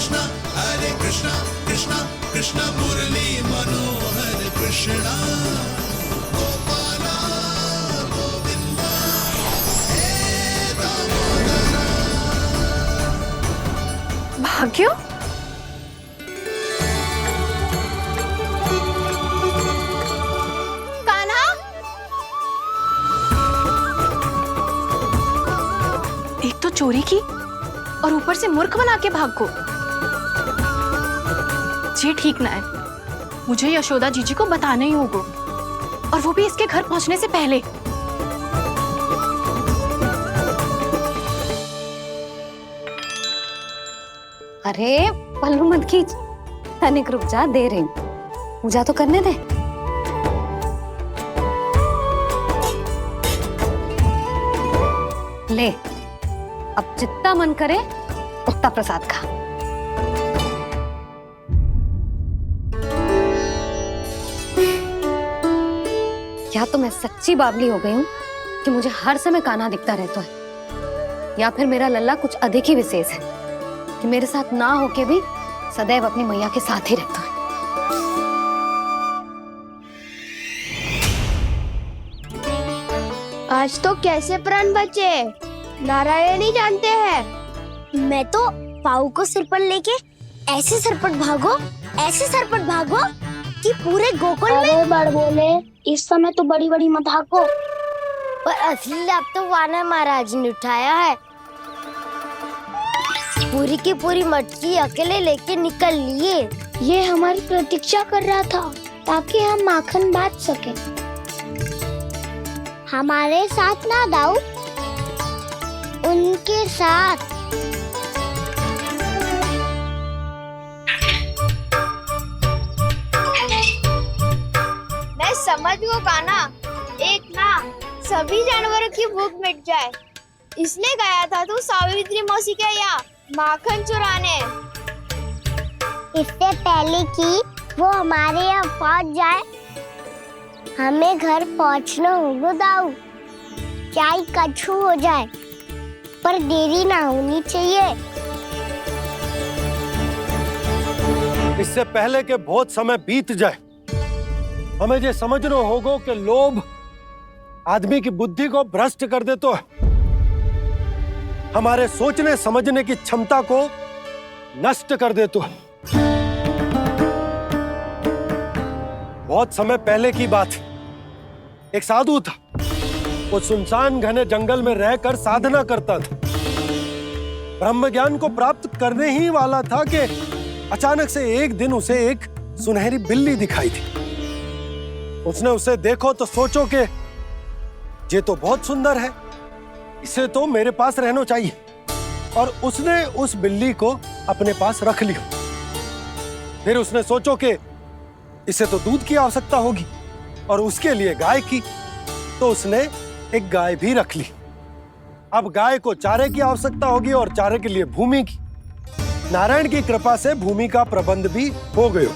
कृष्णा कृष्णा कृष्ण मुरली मनोहर कृष्णा गोपाला गोविंदा हे दामोदरा। भाग्य, कान्हा, एक तो चोरी की और ऊपर से मूर्ख बना के भाग को। ये ठीक ना है, मुझे यशोदा जीजी को बताना ही होगा, और वो भी इसके घर पहुंचने से पहले। अरे पल्लू मत खींच, तनिक रुक जा, दे रही हूँ, पूजा तो करने दे। ले, अब जितना मन करे उतना प्रसाद खा। या तो मैं सच्ची बावली हो गई हूँ कि मुझे हर समय कान्हा दिखता रहता है, या फिर मेरा लल्ला कुछ अधिक ही विशेष है कि मेरे साथ ना होके भी सदैव अपनी मैया के साथ ही रहता है। आज तो कैसे प्राण बचे, नारायण ही जानते हैं। मैं तो पाऊ को सिर पर लेके ऐसे सरपट भागो कि पूरे गोकुल में। अरे बड़ बोले, इस समय तो बड़ी बड़ी मत हाको। पर असली लाभ तो वानर महाराज ने उठाया है। पूरी की पूरी मटकी अकेले लेके निकल लिए। ये हमारी प्रतीक्षा कर रहा था ताकि हम माखन बांट सके। हमारे साथ ना दाऊ, उनके साथ। मैं समझ गो कान्हा, एक ना सभी जानवरों की भूख मिट जाए, इसलिए गया था तू सावित्री मौसी के यहाँ माखन चुराने। इससे पहले कि वो हमारे यहाँ पहुँच जाए, हमें घर पहुँचना होगा दाऊ, चाहे कछु हो जाए, पर देरी ना होनी चाहिए। इससे पहले कि बहुत समय बीत जाए, हमें ये समझना होगा कि लोभ आदमी की बुद्धि को भ्रष्ट कर देता है, हमारे सोचने समझने की क्षमता को नष्ट कर देता है। बहुत समय पहले की बात, एक साधु था, वो सुनसान घने जंगल में रहकर साधना करता था। ब्रह्म ज्ञान को प्राप्त करने ही वाला था कि अचानक से एक दिन उसे एक सुनहरी बिल्ली दिखाई थी। उसने उसे देखो तो सोचो कि ये तो बहुत सुंदर है, इसे तो मेरे पास रहना चाहिए, और उसने उस बिल्ली को अपने पास रख लिया। फिर उसने सोचो कि इसे तो दूध की आवश्यकता होगी और उसके लिए गाय की, तो उसने एक गाय भी रख ली। अब गाय को चारे की आवश्यकता होगी और चारे के लिए भूमि की। नारायण की कृपा से भूमि का प्रबंध भी हो गयो।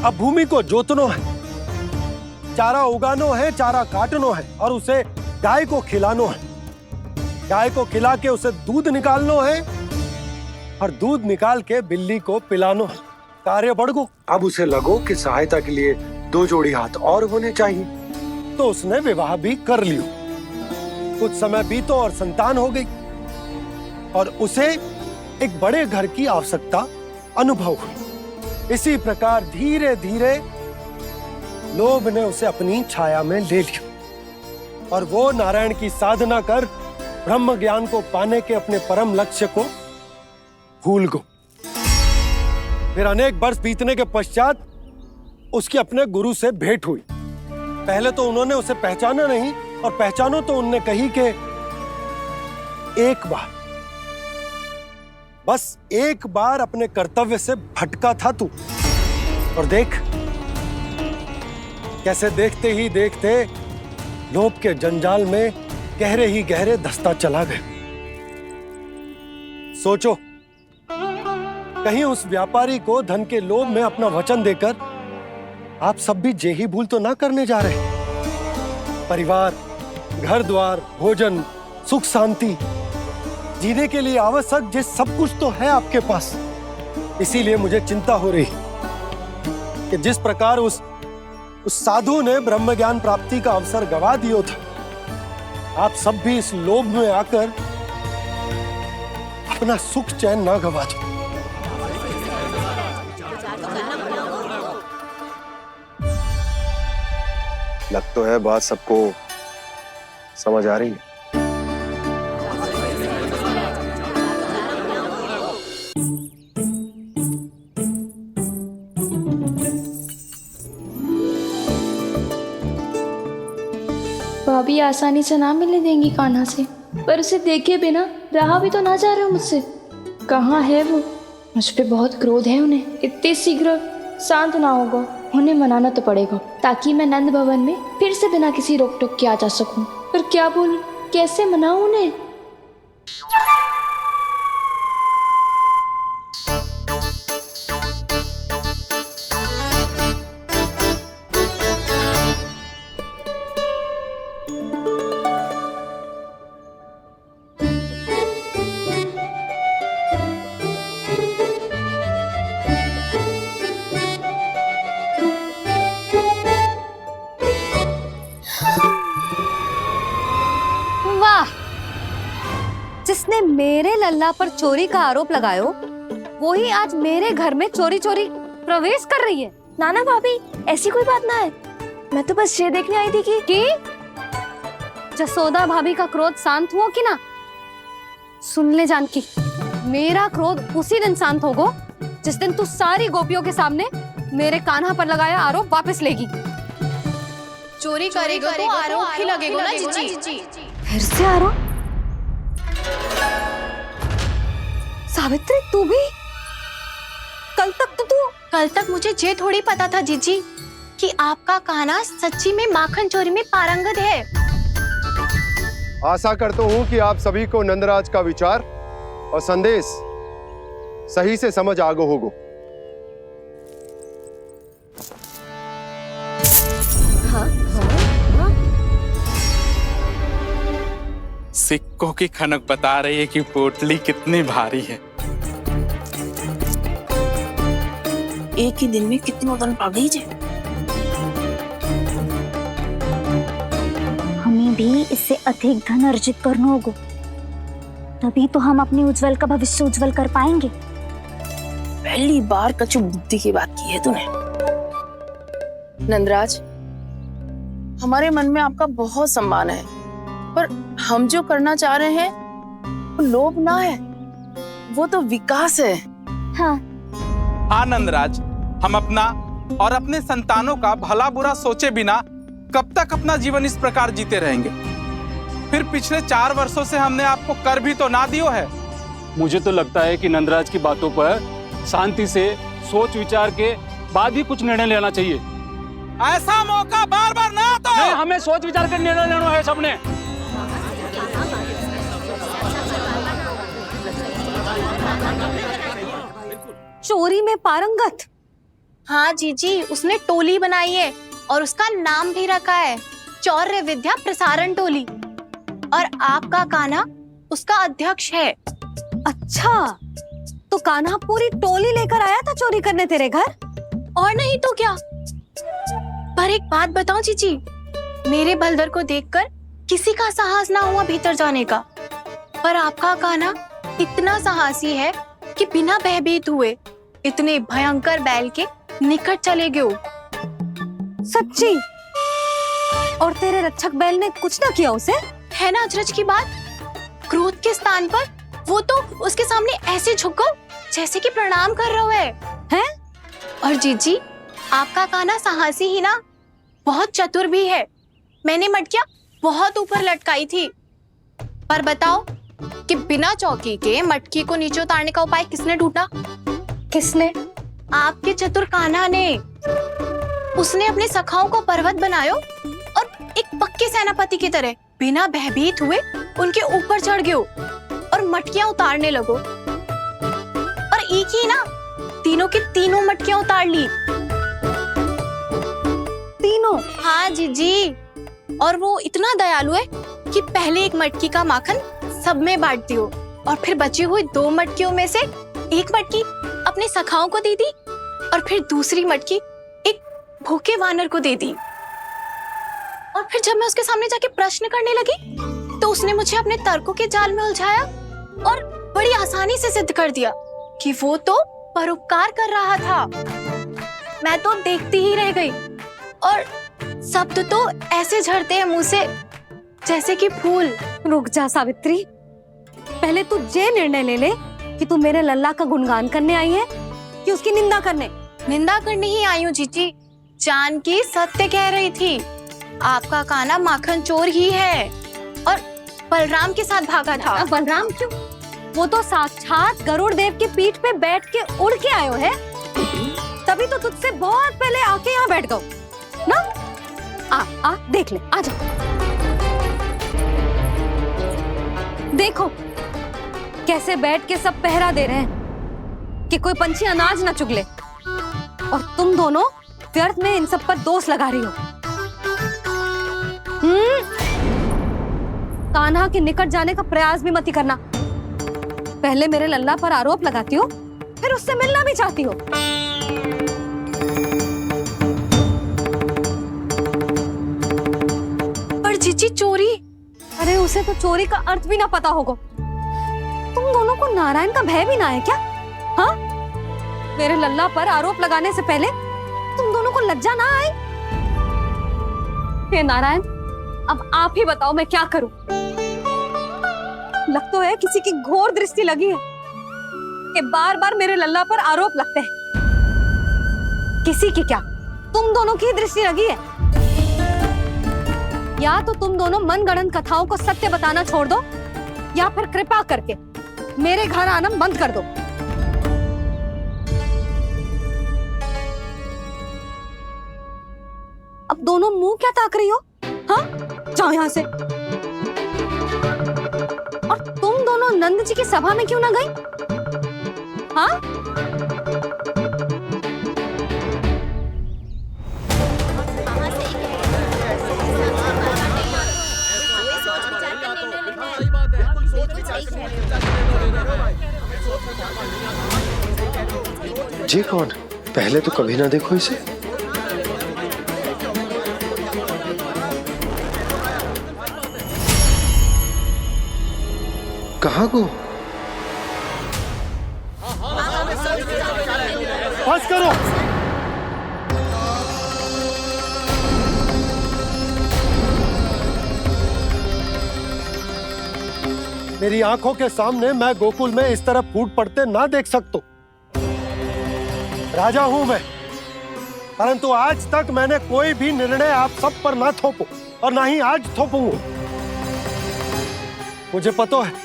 अब भूमि को जोतनो है, चारा उगानो है, चारा काटनो है, और उसे गाय को खिलानो है। गाय को खिला के उसे दूध निकालनो है, और दूध निकाल के बिल्ली को पिलानो है। कार्य बढ़ गो। अब उसे लगो कि सहायता के लिए 2 जोड़ी हाथ और होने चाहिए, तो उसने विवाह भी कर लियो। कुछ समय बीतो और संतान हो गई, और उसे एक बड़े घर की आवश्यकता अनुभव हुई। इसी प्रकार धीरे धीरे लोभ ने उसे अपनी छाया में ले लिया, और वो नारायण की साधना कर ब्रह्म ज्ञान को पाने के अपने परम लक्ष्य को भूल गो। फिर अनेक वर्ष बीतने के पश्चात उसकी अपने गुरु से भेंट हुई। पहले तो उन्होंने उसे पहचाना नहीं, और पहचानो तो उनने कही कि एक बार, बस एक बार अपने कर्तव्य से भटका था तू, और देख कैसे देखते ही देखते लोभ के जंजाल में गहरे ही गहरे धंसता चला गया। सोचो, कहीं उस व्यापारी को धन के लोभ में अपना वचन देकर आप सब भी जे ही भूल तो ना करने जा रहे। परिवार, घर द्वार, भोजन, सुख शांति, जीने के लिए आवश्यक ये सब कुछ तो है आपके पास। इसीलिए मुझे चिंता हो रही कि जिस प्रकार उस साधु ने ब्रह्म ज्ञान प्राप्ति का अवसर गवा दिया था, आप सब भी इस लोभ में आकर अपना सुख चैन ना गवा दो। लग तो है बात सबको समझ आ रही है। भाभी आसानी से ना मिलने देंगी कान्हा से, पर उसे देखे बिना रहा भी तो ना जा रहा मुझसे। कहाँ है वो? मुझ पे बहुत क्रोध है उन्हें। इतने शीघ्र शांत ना होगा, उन्हें मनाना तो पड़ेगा ताकि मैं नंद भवन में फिर से बिना किसी रोक टोक के आ जा सकूं। पर क्या बोलूं, कैसे मनाऊं उन्हें? जिसने मेरे लल्ला पर चोरी का आरोप लगायो, वो ही आज मेरे घर में चोरी चोरी प्रवेश कर रही है। नाना भाभी, ऐसी कोई बात ना है। मैं तो बस ये देखने आई थी कि जसोदा भाभी का क्रोध शांत हुआ कि ना? सुन ले जानकी, मेरा क्रोध उसी दिन शांत होगा जिस दिन तू सारी गोपियों के सामने मेरे कान्हा पर लगाया आरोप वापस लेगी। चोरी करेगा तो आरोप ही लगेगा ना जीजी। फिर से आरोप? सावित्री, तू भी? कल तक मुझे ये थोड़ी पता था जीजी कि आपका कान्हा सच्ची में माखन चोरी में पारंगत है। आशा करता हूं कि आप सभी को नंदराज का विचार और संदेश सही से समझ आ गो होगो। सिक्कों की खनक बता रही है कि पोटली कितनी भारी है। एक ही दिन में कितनों धन पा गई जे। हमें भी इससे अधिक धन अर्जित करना होगा, तभी तो हम अपने उज्जवल का भविष्य उज्जवल कर पाएंगे। पहली बार कछु बुद्धि की बात की है तूने। नंदराज, हमारे मन में आपका बहुत सम्मान है, पर हम जो करना चाह रहे हैं वो लोभ ना है, वो तो विकास है। हाँ नंदराज, हम अपना और अपने संतानों का भला बुरा सोचे बिना कब तक अपना जीवन इस प्रकार जीते रहेंगे? फिर पिछले 4 वर्षों से हमने आपको कर भी तो ना दियो है। मुझे तो लगता है कि नंदराज की बातों पर शांति से सोच विचार के बाद ही कुछ निर्णय लेना चाहिए। ऐसा मौका बार बार ना तो नहीं, हमें सोच विचार कर निर्णय लेना है सबने। चोरी में पारंगत? हाँ जीजी, उसने टोली बनाई है और उसका नाम भी रखा है चौर्य विद्या प्रसारण टोली, और आपका कान्हा उसका अध्यक्ष है। अच्छा, तो कान्हा पूरी टोली लेकर आया था चोरी करने तेरे घर? और नहीं तो क्या। पर एक बात बताऊं जीजी, मेरे बलदर को देखकर किसी का साहस ना हुआ भीतर जाने का, पर आपका कान्हा इतना साहसी है कि बिना भयभीत हुए इतने भयंकर बैल के निकट चले गए। सच्ची? और तेरे रक्षक बैल ने कुछ ना किया उसे? है ना अचरज की बात। क्रोध के स्थान पर वो तो उसके सामने ऐसे झुको जैसे कि प्रणाम कर रहा है। और जीजी, आपका कान्हा साहसी ही ना, बहुत चतुर भी है। मैंने मटकियां बहुत ऊपर लटकाई थी, पर बताओ कि बिना चौकी के मटकी को नीचे उतारने का उपाय किसने ढूंढा? किसने? आपके चतुर कान्हा ने। उसने अपने सखाओं को पर्वत बनायो और एक पक्के सेनापति की तरह बिना भयभीत हुए उनके ऊपर चढ़ गयो और मटकियां उतारने लगो। और एक ही ना, तीनों की तीनों मटकियां उतार ली। तीनों? हाँ जीजी, और वो इतना दयालु है कि पहले एक मटकी का माखन सब में बांट दियो और फिर बची हुई 2 मटकियों में से एक मटकी अपने सखाओं को दे दी और फिर दूसरी मटकी एक भूखे वानर को दे दी। और फिर जब मैं उसके सामने जाके प्रश्न करने लगी तो उसने मुझे अपने तर्कों के जाल में उलझाया और बड़ी आसानी से सिद्ध कर दिया कि वो तो परोपकार कर रहा था। मैं तो देखती ही रह गई और शब्द तो ऐसे झड़ते हैं मुंह से जैसे कि फूल। रुक जा सावित्री, पहले तू ये निर्णय ले ले कि तू मेरे लल्ला का गुणगान करने आई है कि उसकी निंदा करने। निंदा करने ही आई हूँ जीजी। जानकी सत्य कह रही थी, आपका कान्हा माखन चोर ही है और बलराम के साथ भागा था। बलराम क्यों? वो तो साक्षात गरुड़ देव की पीठ पे बैठ के उड़ के आयो है, तभी तो तुझसे बहुत पहले आके यहाँ बैठ गओ ना। आ देख ले, आ जा। देखो कैसे बैठ के सब पहरा दे रहे हैं कि कोई पंछी अनाज ना चुगले, और तुम दोनों व्यर्थ में इन सब पर दोष लगा रही हो। कान्हा के निकट जाने का प्रयास भी मत ही करना। पहले मेरे लल्ला पर आरोप लगाती हो, फिर उससे मिलना भी चाहती हो। पर जीजी चोरी, अरे उसे तो चोरी का अर्थ भी ना पता होगा। तुम दोनों को नारायण का भय भी ना है क्या? हाँ, मेरे लल्ला पर आरोप लगाने से पहले तुम दोनों को लज्जा ना आई? हे नारायण, अब आप ही बताओ मैं क्या करूं। लग तो है किसी की घोर दृष्टि लगी है कि बार बार मेरे लल्ला पर आरोप लगते हैं। किसी की क्या, तुम दोनों की दृष्टि लगी है। या तो तुम दोनों मनगढ़ंत कथाओं को सत्य बताना छोड़ दो, या फिर कृपा करके मेरे घर आना बंद कर दो। अब दोनों मुंह क्या ताक रही हो? हाँ, जाओ यहां से। और तुम दोनों नंद जी की सभा में क्यों ना गई? हाँ? जी कौन? पहले तो कभी ना देखो इसे। कहाँ को? बस करो। मेरी आंखों के सामने मैं गोकुल में इस तरह फूट पड़ते ना देख सकता। राजा हूं मैं, परंतु आज तक मैंने कोई भी निर्णय आप सब पर ना थोपो और ना ही आज थोपूंगा। मुझे पता है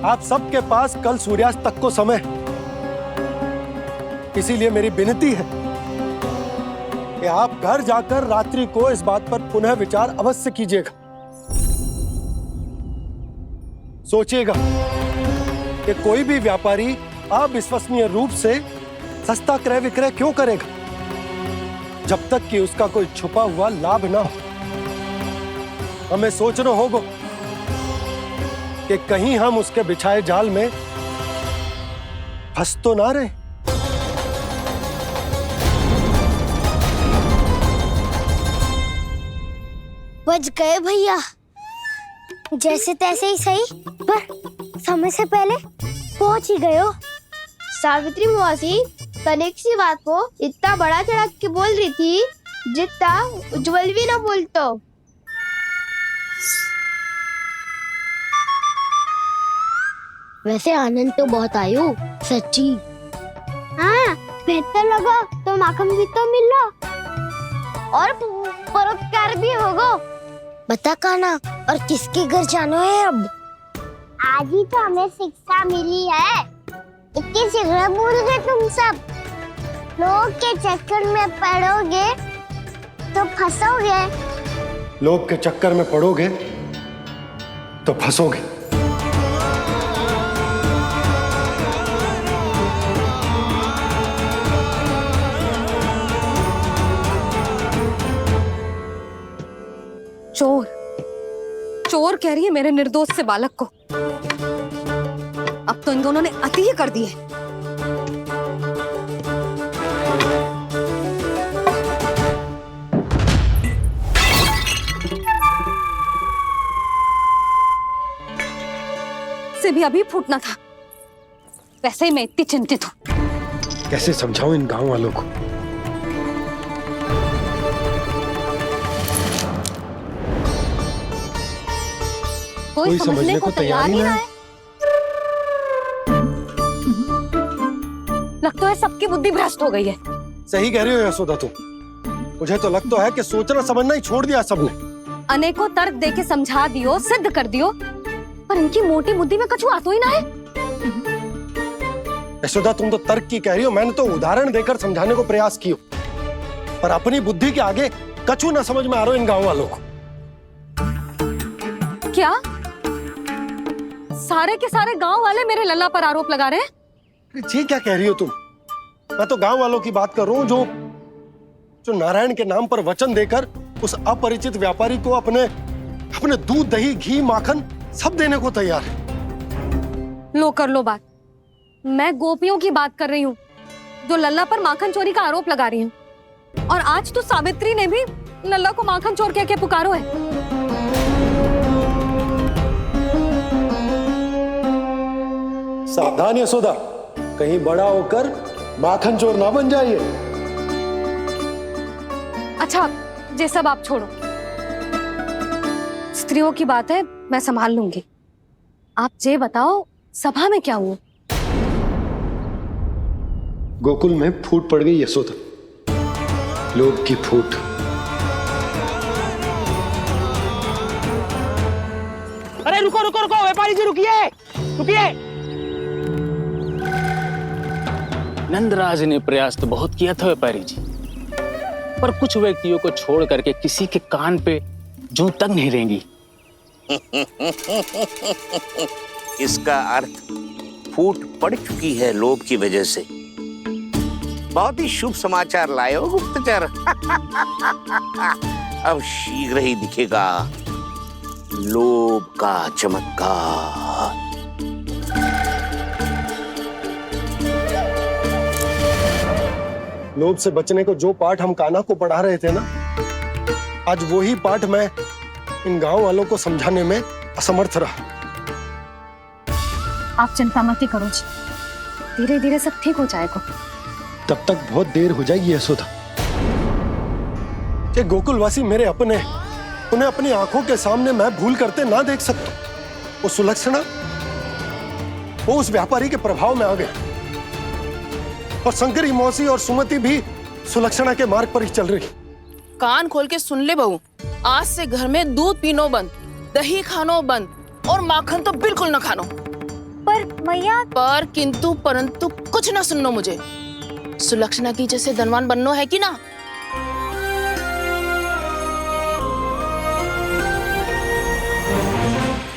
आप सबके पास कल सूर्यास्त तक को समय, इसीलिए मेरी विनती है कि आप घर जाकर रात्रि को इस बात पर पुनः विचार अवश्य कीजिएगा। सोचिएगा कि कोई भी व्यापारी अविश्वसनीय रूप से सस्ता क्रय विक्रय क्यों करेगा, जब तक कि उसका कोई छुपा हुआ लाभ ना हो। हमें सोचना होगा कि कहीं हम उसके बिछाए जाल में फंस तो ना रहे। बच गए भैया, जैसे तैसे ही सही, पर समय से पहले पहुंच ही गए हो। सावित्री मौसी कनेक सी बात को इतना बड़ा चढ़ा के बोल रही थी जितना उज्जवल भी ना बोलतो। वैसे आनंद तो बहुत आयो, सच्ची। हाँ, बेहतर लगा तो माखन भी तो मिला और परोपकार भी होगा। बता कान्हा, और किसके घर जाना है अब? आज ही तो हमें शिक्षा मिली है, इतनी शीघ्र भूल गए तुम सब। लोग के चक्कर में पड़ोगे तो फंसोगे। लोग के चक्कर में पड़ोगे तो फंसोगे। चोर, चोर कह रही है मेरे निर्दोष से बालक को। दोनों ने अति ही कर दी है। से भी अभी फूटना था। वैसे ही मैं इतनी चिंतित हूँ। कैसे समझाऊं इन गांव वालों को? कोई समझने को तैयार ही ना है। लगता है सबकी बुद्धि भ्रष्ट हो गई है। सही कह रही हो यशोदा तुम। मुझे तो लगता है कि सोचना समझना ही छोड़ दिया सबने। अनेकों तर्क देके समझा दियो, सिद्ध कर दियो, पर इनकी मोटी बुद्धि में कछु आता ही ना है। यशोदा तुम तो तर्क की कह रही हो, मैंने तो उदाहरण देकर समझाने को प्रयास किया, पर अपनी बुद्धि के आगे कछु ना समझ में आ रहा इन गांव वालों को। क्या सारे के सारे गांव वाले मेरे लल्ला पर आरोप लगा रहे हैं? जी क्या कह रही हो तुम? मैं तो गांव वालों की बात कर रहा हूँ जो नारायण के नाम पर वचन देकर उस अपरिचित व्यापारी को अपने दूध, दही, घी, माखन सब देने को तैयार है। लो कर लो बात। मैं गोपियों की बात कर रही हूँ जो लल्ला पर माखन चोरी का आरोप लगा रही हूँ। और आज तो सावित्री ने भी लल्ला को माखन चोर कह के पुकारो है। सावधान यशोदा, कहीं बड़ा होकर माखन चोर ना बन जाइए। अच्छा, ये सब आप छोड़ो। स्त्रियों की बात है, मैं संभाल लूंगी। आप ये बताओ, सभा में क्या हुआ? गोकुल में फूट पड़ गई यशोदा, लोभ की फूट। अरे रुको रुको रुको, व्यापारी जी रुकिए रुकिए। नंदराज ने प्रयास तो बहुत किया था व्यापारी जी, पर कुछ व्यक्तियों को छोड़ करके किसी के कान पे जूं तक नहीं रेंगी। इसका अर्थ फूट पड़ चुकी है लोभ की वजह से। बहुत ही शुभ समाचार लाए हो गुप्तचर। अब शीघ्र ही दिखेगा लोभ का चमत्कार। लोभ से बचने को जो पाठ हम कान्हा को पढ़ा रहे थे ना, आज वही पाठ मैं इन गांव वालों को समझाने में असमर्थ रहा। आप चिंता मत करो जी, धीरे धीरे सब ठीक हो जाएगा। तब तक बहुत देर हो जाएगी यशोदा। ये गोकुलवासी मेरे अपने, उन्हें अपनी आंखों के सामने मैं भूल करते ना देख सकता। वो सुलक्षणा, वो उस व्यापारी के प्रभाव में आ गया, और शंकरी मौसी और सुमति भी सुलक्षणा के मार्ग पर ही चल रही। कान खोल के सुन ले बहू, आज से घर में दूध पीनो बंद, दही खानो बंद और माखन तो बिल्कुल न खानो। पर मैया, पर किंतु परंतु कुछ ना सुननो मुझे। सुलक्षणा की जैसे धनवान बननो है कि ना?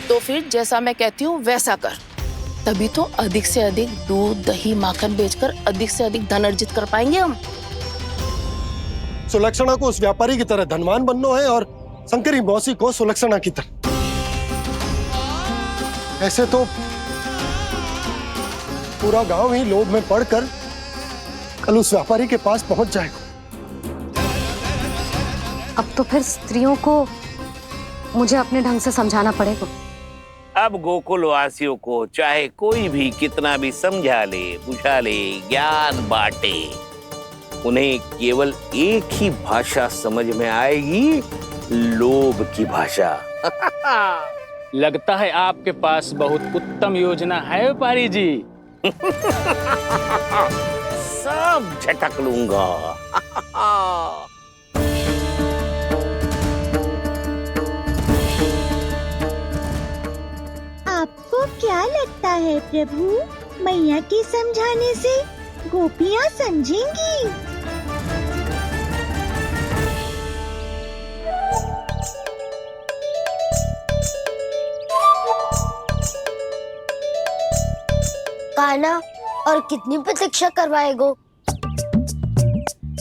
तो फिर जैसा मैं कहती हूँ वैसा कर, तभी तो अधिक से अधिक दूध, दही, माखन बेचकर अधिक से अधिक धन अर्जित कर पाएंगे हम। सुलक्षणा को उस व्यापारी की तरह धनवान बनना है और शंकरी मौसी को सुलक्षणा की तरह। ऐसे तो पूरा गांव ही लोभ में पड़कर कल उस व्यापारी के पास पहुंच जाएगा। अब तो फिर स्त्रियों को मुझे अपने ढंग से समझाना पड़ेगा। अब गोकुल वासियों को चाहे कोई भी कितना भी समझा ले, बुझा ले, ज्ञान बांटे, उन्हें केवल एक ही भाषा समझ में आएगी, लोभ की भाषा। लगता है आपके पास बहुत उत्तम योजना है व्यापारी जी। सब झटक लूंगा। आपको क्या लगता है प्रभु, मैया के समझाने से गोपियाँ समझेंगी? कान्हा, और कितनी प्रतीक्षा करवाएगो?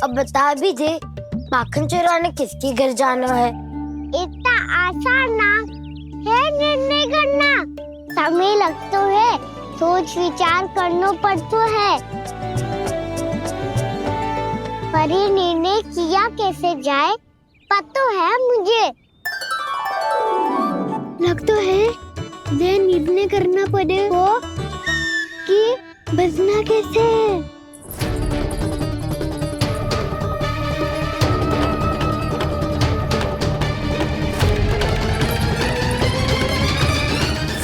अब बता भी दे, माखन चुराने किसके घर जाना है? इतना आसान ना है निर्णय करना। समय लग तो है, सोच विचार करना पड़तो है, पर ये निर्णय किया कैसे जाए पता है मुझे। लगता है ये निर्णय करना पड़ेगा कि बचना कैसे है।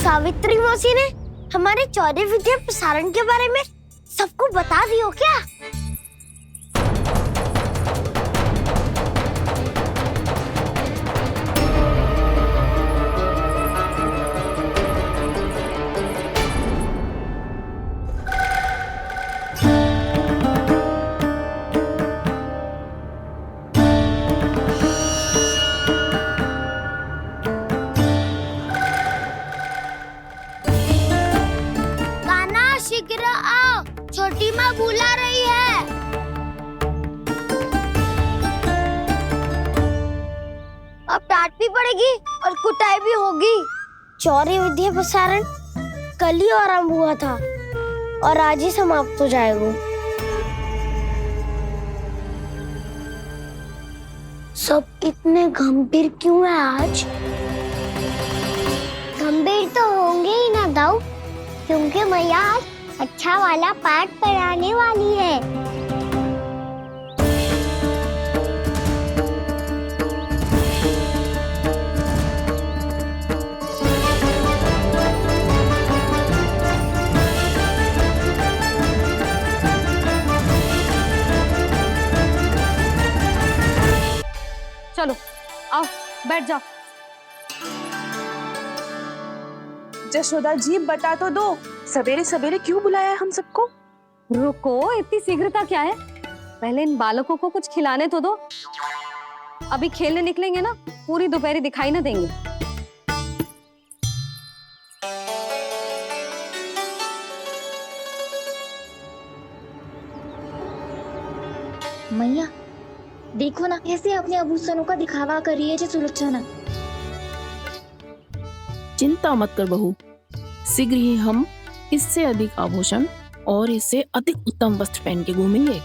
सावित्री मौसी ने हमारे 14 विद्या प्रसारण के बारे में सबको बता दियो क्या? शीघ्र आओ, छोटी माँ बुला रही है। अब डांट भी पड़ेगी और कुटाई भी होगी। 14 विद्या प्रसारण कल ही आरंभ हुआ था और आज ही समाप्त हो जाएगा। सब इतने गंभीर क्यों है आज? गंभीर तो होंगे ही ना दाऊ, क्योंकि मैया आज अच्छा वाला पाठ पढ़ाने वाली है। चलो आओ बैठ जाओ। जशोदा जी बता तो दो, सवेरे सवेरे क्यों बुलाया है हम सबको? रुको, इतनी शीघ्रता क्या है? पहले इन बालकों को कुछ खिलाने तो दो। अभी खेलने निकलेंगे ना, पूरी दोपहरी दिखाई ना देंगे। मैया देखो ना कैसे अपने आभूषणों का दिखावा कर रही है जी सुलोचना। चिंता मत कर बहू, शीघ्र ही हम इससे अधिक आभूषण और इससे अधिक उत्तम वस्त्र पहन के घूमेंगे।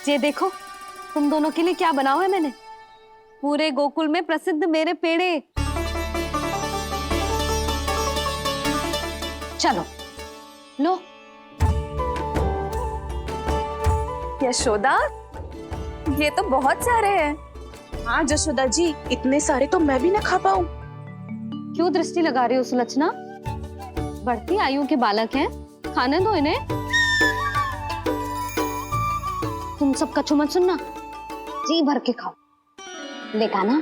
ये देखो तुम दोनों के लिए क्या बनाओ है मैंने। पूरे गोकुल में प्रसिद्ध मेरे पेड़े। चलो लो। यशोदा ये तो बहुत सारे हैं। हाँ जशोदा जी, इतने सारे तो मैं भी ना खा पाऊं। क्यों दृष्टि लगा रही हो सुलक्षणा? बढ़ती आयु के बालक हैं, खाने दो इन्हें। तुम सब कछु मत सुनना, जी भर के खाओ। देखा ना?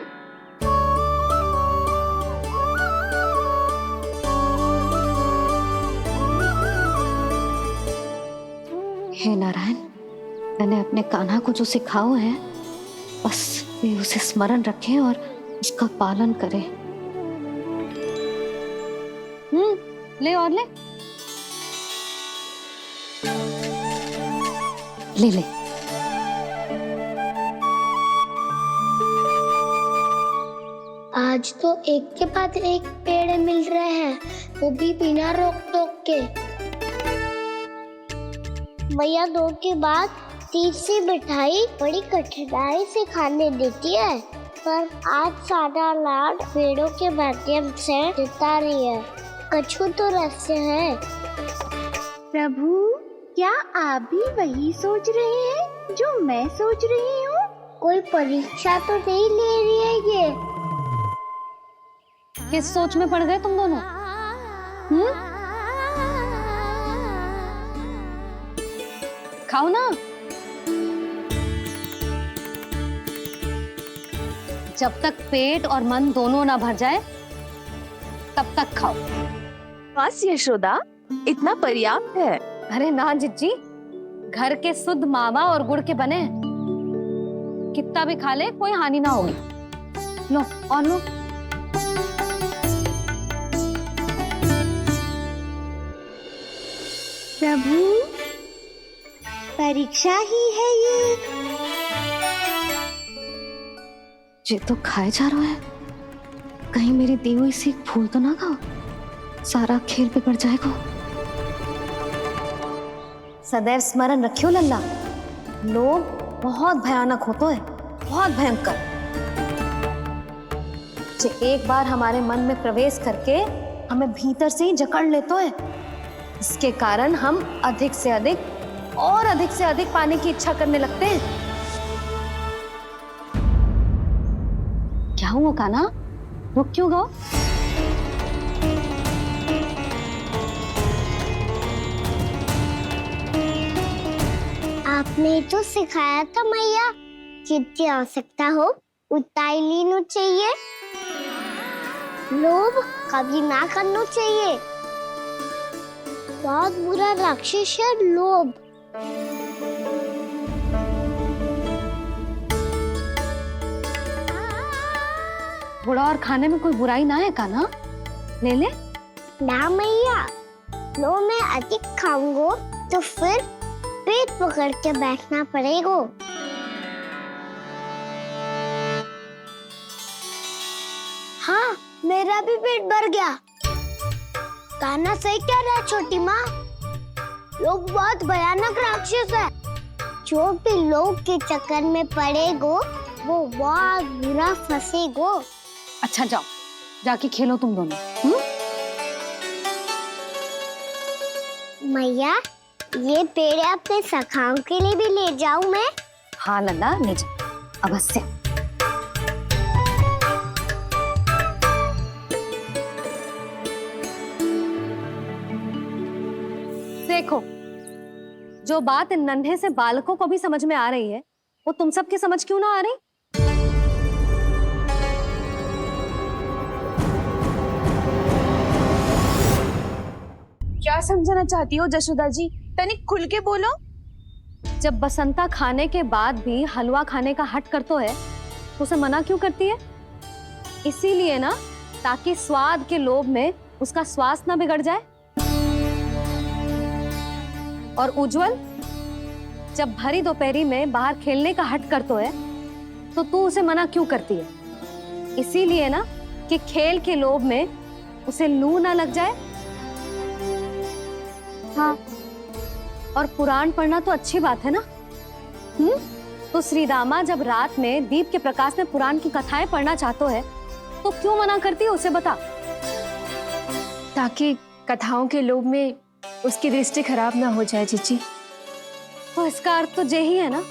हे नारायण, मैंने अपने कान्हा को जो सिखाओ है बस वे उसे स्मरण रखें और उसका पालन करें। ले और ले ले ले। आज तो एक के बाद एक पेड़ मिल रहे हैं, वो भी बिना रोक टोक के। मैया 2 के बाद तीसरी मिठाई बड़ी कठिनाई से खाने देती है, पर आज सादा लाड पेड़ों के माध्यम से देता रही है। कछु तो रहस्य है। प्रभु क्या आप भी वही सोच रहे हैं जो मैं सोच रही हूँ? कोई परीक्षा तो नहीं ले रही है ये? किस सोच में पड़ गए तुम दोनों? खाओ ना। जब तक पेट और मन दोनों ना भर जाए तब तक खाओ। बस यशोदा, इतना पर्याप्त है। अरे ना जिज्जी, घर के शुद्ध मावा और गुड़ के बने, कितना भी खा ले कोई हानि ना होगी। लो और लो। प्रभु परीक्षा ही है ये तो खाए जा रहा है। कहीं मेरी दी हुई सीख भूल तो ना खाओ, सारा खेल बिगड़ जाएगा। सदैव स्मरण रखियो लल्ला, लोग बहुत भयानक होते हैं, बहुत भयंकर। जो एक बार हमारे मन में प्रवेश करके हमें भीतर से ही जकड़ लेते हैं, इसके कारण हम अधिक से अधिक और अधिक से अधिक पाने की इच्छा करने लगते हैं। क्या हुआ कान्हा, वो क्यों गो? आपने तो सिखाया था मैया, जितनी आवश्यकता हो उतना ही लेना चाहिए, लोभ कभी ना करना चाहिए। बहुत बुरा राक्षस है लोभ। थोड़ा और खाने में कोई बुराई ना है कान्हा, ले ले। ना मैया, लो मैं अधिक खाऊंगा तो फिर पेट पकड़ के बैठना पड़ेगा। हाँ, मेरा भी पेट भर गया। कान्हा सही कह रहा है छोटी माँ, लोग बहुत भयानक राक्षस है। जो भी लोग के चक्कर में पड़ेगो वो बहुत बुरा फंसेगो। अच्छा जाओ, जाके खेलो तुम दोनों। मैया, ये पेड़ अपने सखाओं के लिए भी ले जाऊं मैं? हाँ लल्ला, ले जा अवश्य। देखो, जो बात इन नन्हे से बालकों को भी समझ में आ रही है, वो तुम सबकी समझ क्यों ना आ रही? क्या समझाना चाहती हो जशोदा जी, तनिक खुल के बोलो। जब बसंता खाने के बाद भी हलवा खाने का हट करतो है तो उसे मना क्यों करती है? इसीलिए ना, ताकि स्वाद के लोभ में उसका स्वास्थ्य ना बिगड़ जाए। और उज्जवल, जब भरी दोपहरी में बाहर खेलने का हट करतो है तो तू उसे मना क्यों करती है? इसीलिए ना कि खेल के लोभ में उसे लू ना लग जाए। हाँ, और पुराण पढ़ना तो अच्छी बात है ना। तो श्री रामा जब रात में दीप के प्रकाश में पुराण की कथाएं पढ़ना चाहते है तो क्यों मना करती है? उसे बता। ताकि कथाओं के लोभ में उसकी दृष्टि खराब ना हो जाए जीजी। तो इसका अर्थ तो यही है ना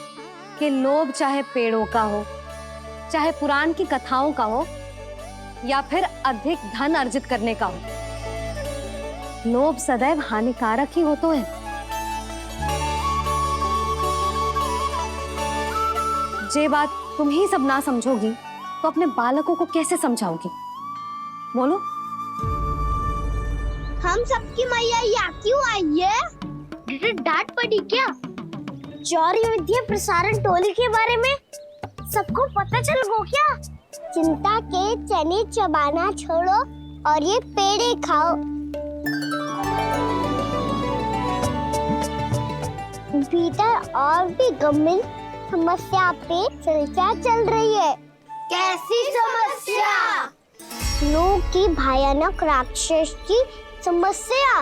कि लोभ चाहे पेड़ों का हो, चाहे पुराण की कथाओं का हो, या फिर अधिक धन अर्जित करने का हो, लोभ सदैव हानिकारक ही होते हैं। जे बात तुम ही सब ना समझोगी तो अपने बालकों को कैसे समझाओगी? बोलो। हम सबकी मैया यहाँ क्यों आई है? डांट पड़ी क्या? चौरी विद्या प्रसारण टोली के बारे में सबको पता चल गो क्या? चिंता के चने चबाना छोड़ो और ये पेड़े खाओ। भीतर और भी गंभीर समस्या पे चर्चा चल रही है। कैसी समस्या? लोग की भयानक राक्षस की समस्या।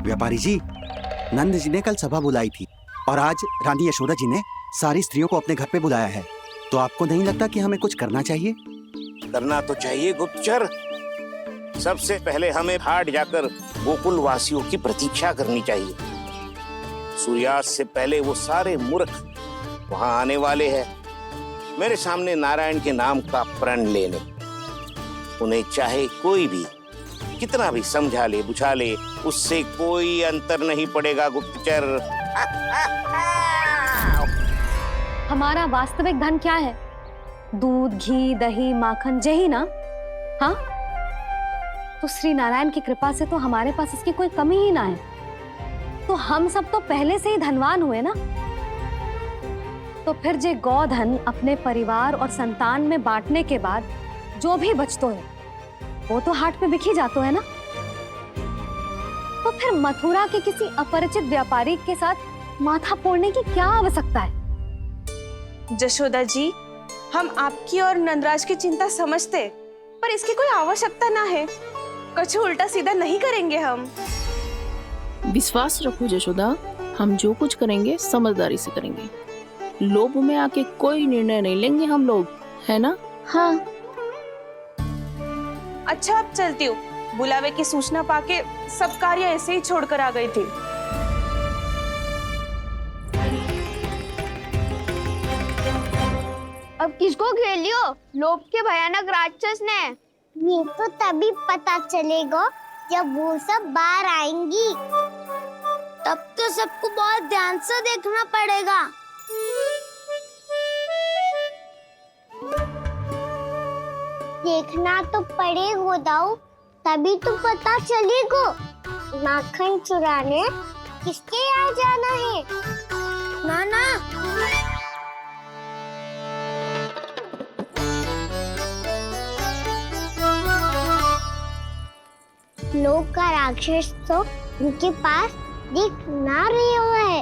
व्यापारी जी, नंद जी ने कल सभा बुलाई थी और आज रानी यशोदा जी ने सारी स्त्रियों को अपने घर पे बुलाया है, तो आपको नहीं लगता कि हमें कुछ करना चाहिए? करना तो चाहिए गुप्तचर। सबसे पहले हमें हाट जाकर गोकुल वासियों की प्रतीक्षा करनी चाहिए। सूर्यास्त से पहले वो सारे मूर्ख वहां आने वाले हैं, मेरे सामने नारायण के नाम का प्रण लेने। उन्हें चाहे कोई भी कितना भी समझा ले बुझा ले, उससे कोई अंतर नहीं पड़ेगा गुप्तचर। हमारा वास्तविक धन क्या है? दूध, घी, दही, माखन, यही ना? हाँ, तो श्री नारायण की कृपा से तो हमारे पास इसकी कोई कमी ही ना है। तो हम सब तो पहले से ही धनवान हुए ना। तो फिर जे गोधन अपने परिवार और संतान में बांटने के बाद जो भी बचतो है वो तो हाट पे बिखी जातो है ना। तो फिर मथुरा के किसी अपरिचित व्यापारी के साथ माथा फोड़ने की क्या आवश्यकता है? जशोदा जी, हम आपकी और नंदराज की चिंता समझते, पर इसकी कोई आवश्यकता ना है। कछु उल्टा सीधा नहीं करेंगे हम। विश्वास रखो जशोदा, हम जो कुछ करेंगे समझदारी से करेंगे। लोभ में आके कोई निर्णय नहीं लेंगे हम लोग, है ना? हाँ। अच्छा, अब चलती हूँ। बुलावे की सूचना पाके सब कार्य ऐसे ही छोड़कर आ गई थी। अब किसको घेर लियो? लोभ के भयानक राक्षस ने। ये तो तभी पता चलेगा जब वो सब बाहर आएंगी। तब तो सबको बहुत ध्यान से देखना पड़ेगा। देखना तो पड़ेगा दाऊ, तभी तो पता चलेगा माखन चुराने किसके यहाँ जाना है। नाना, लोग का राक्षस तो उनके पास दिख ना रहे हुआ है।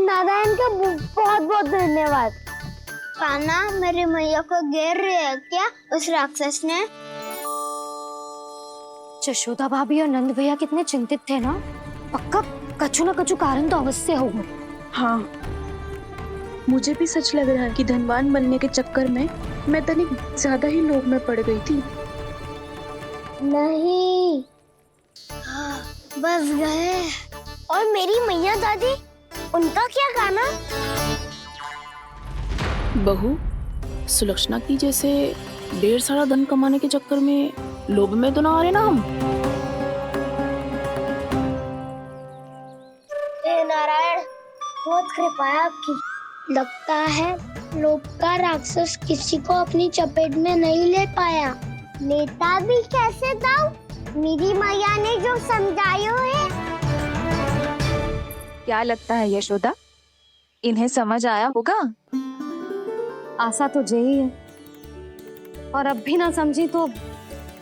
नारायण का बहुत बहुत धन्यवाद। कान्हा, मेरे मैया को घेर रहे है क्या उस राक्षस ने? यशोदा भाभी और नंद भैया कितने चिंतित थे ना। पक्का कछु ना कछु कारण तो अवश्य होगा। हाँ, मुझे भी सच लग रहा है कि धनवान बनने के चक्कर में मैं तनिक ज्यादा ही लोभ में पड़ गई थी। नहीं, बस गए। और मेरी मैया दादी, उनका क्या गाना? बहू, सुलक्षणा की जैसे ढेर सारा धन कमाने के चक्कर में लोभ में तो ना आ रहे ना हम। हे नारायण, बहुत कृपा है आपकी। लगता है लोभ का राक्षस किसी को अपनी चपेट में नहीं ले पाया। लेता भी कैसे दाऊ? मेरी मैया ने जो समझायो है। क्या लगता है यशोदा, इन्हें समझ आया होगा? आशा तो यही है, और अब भी ना समझी तो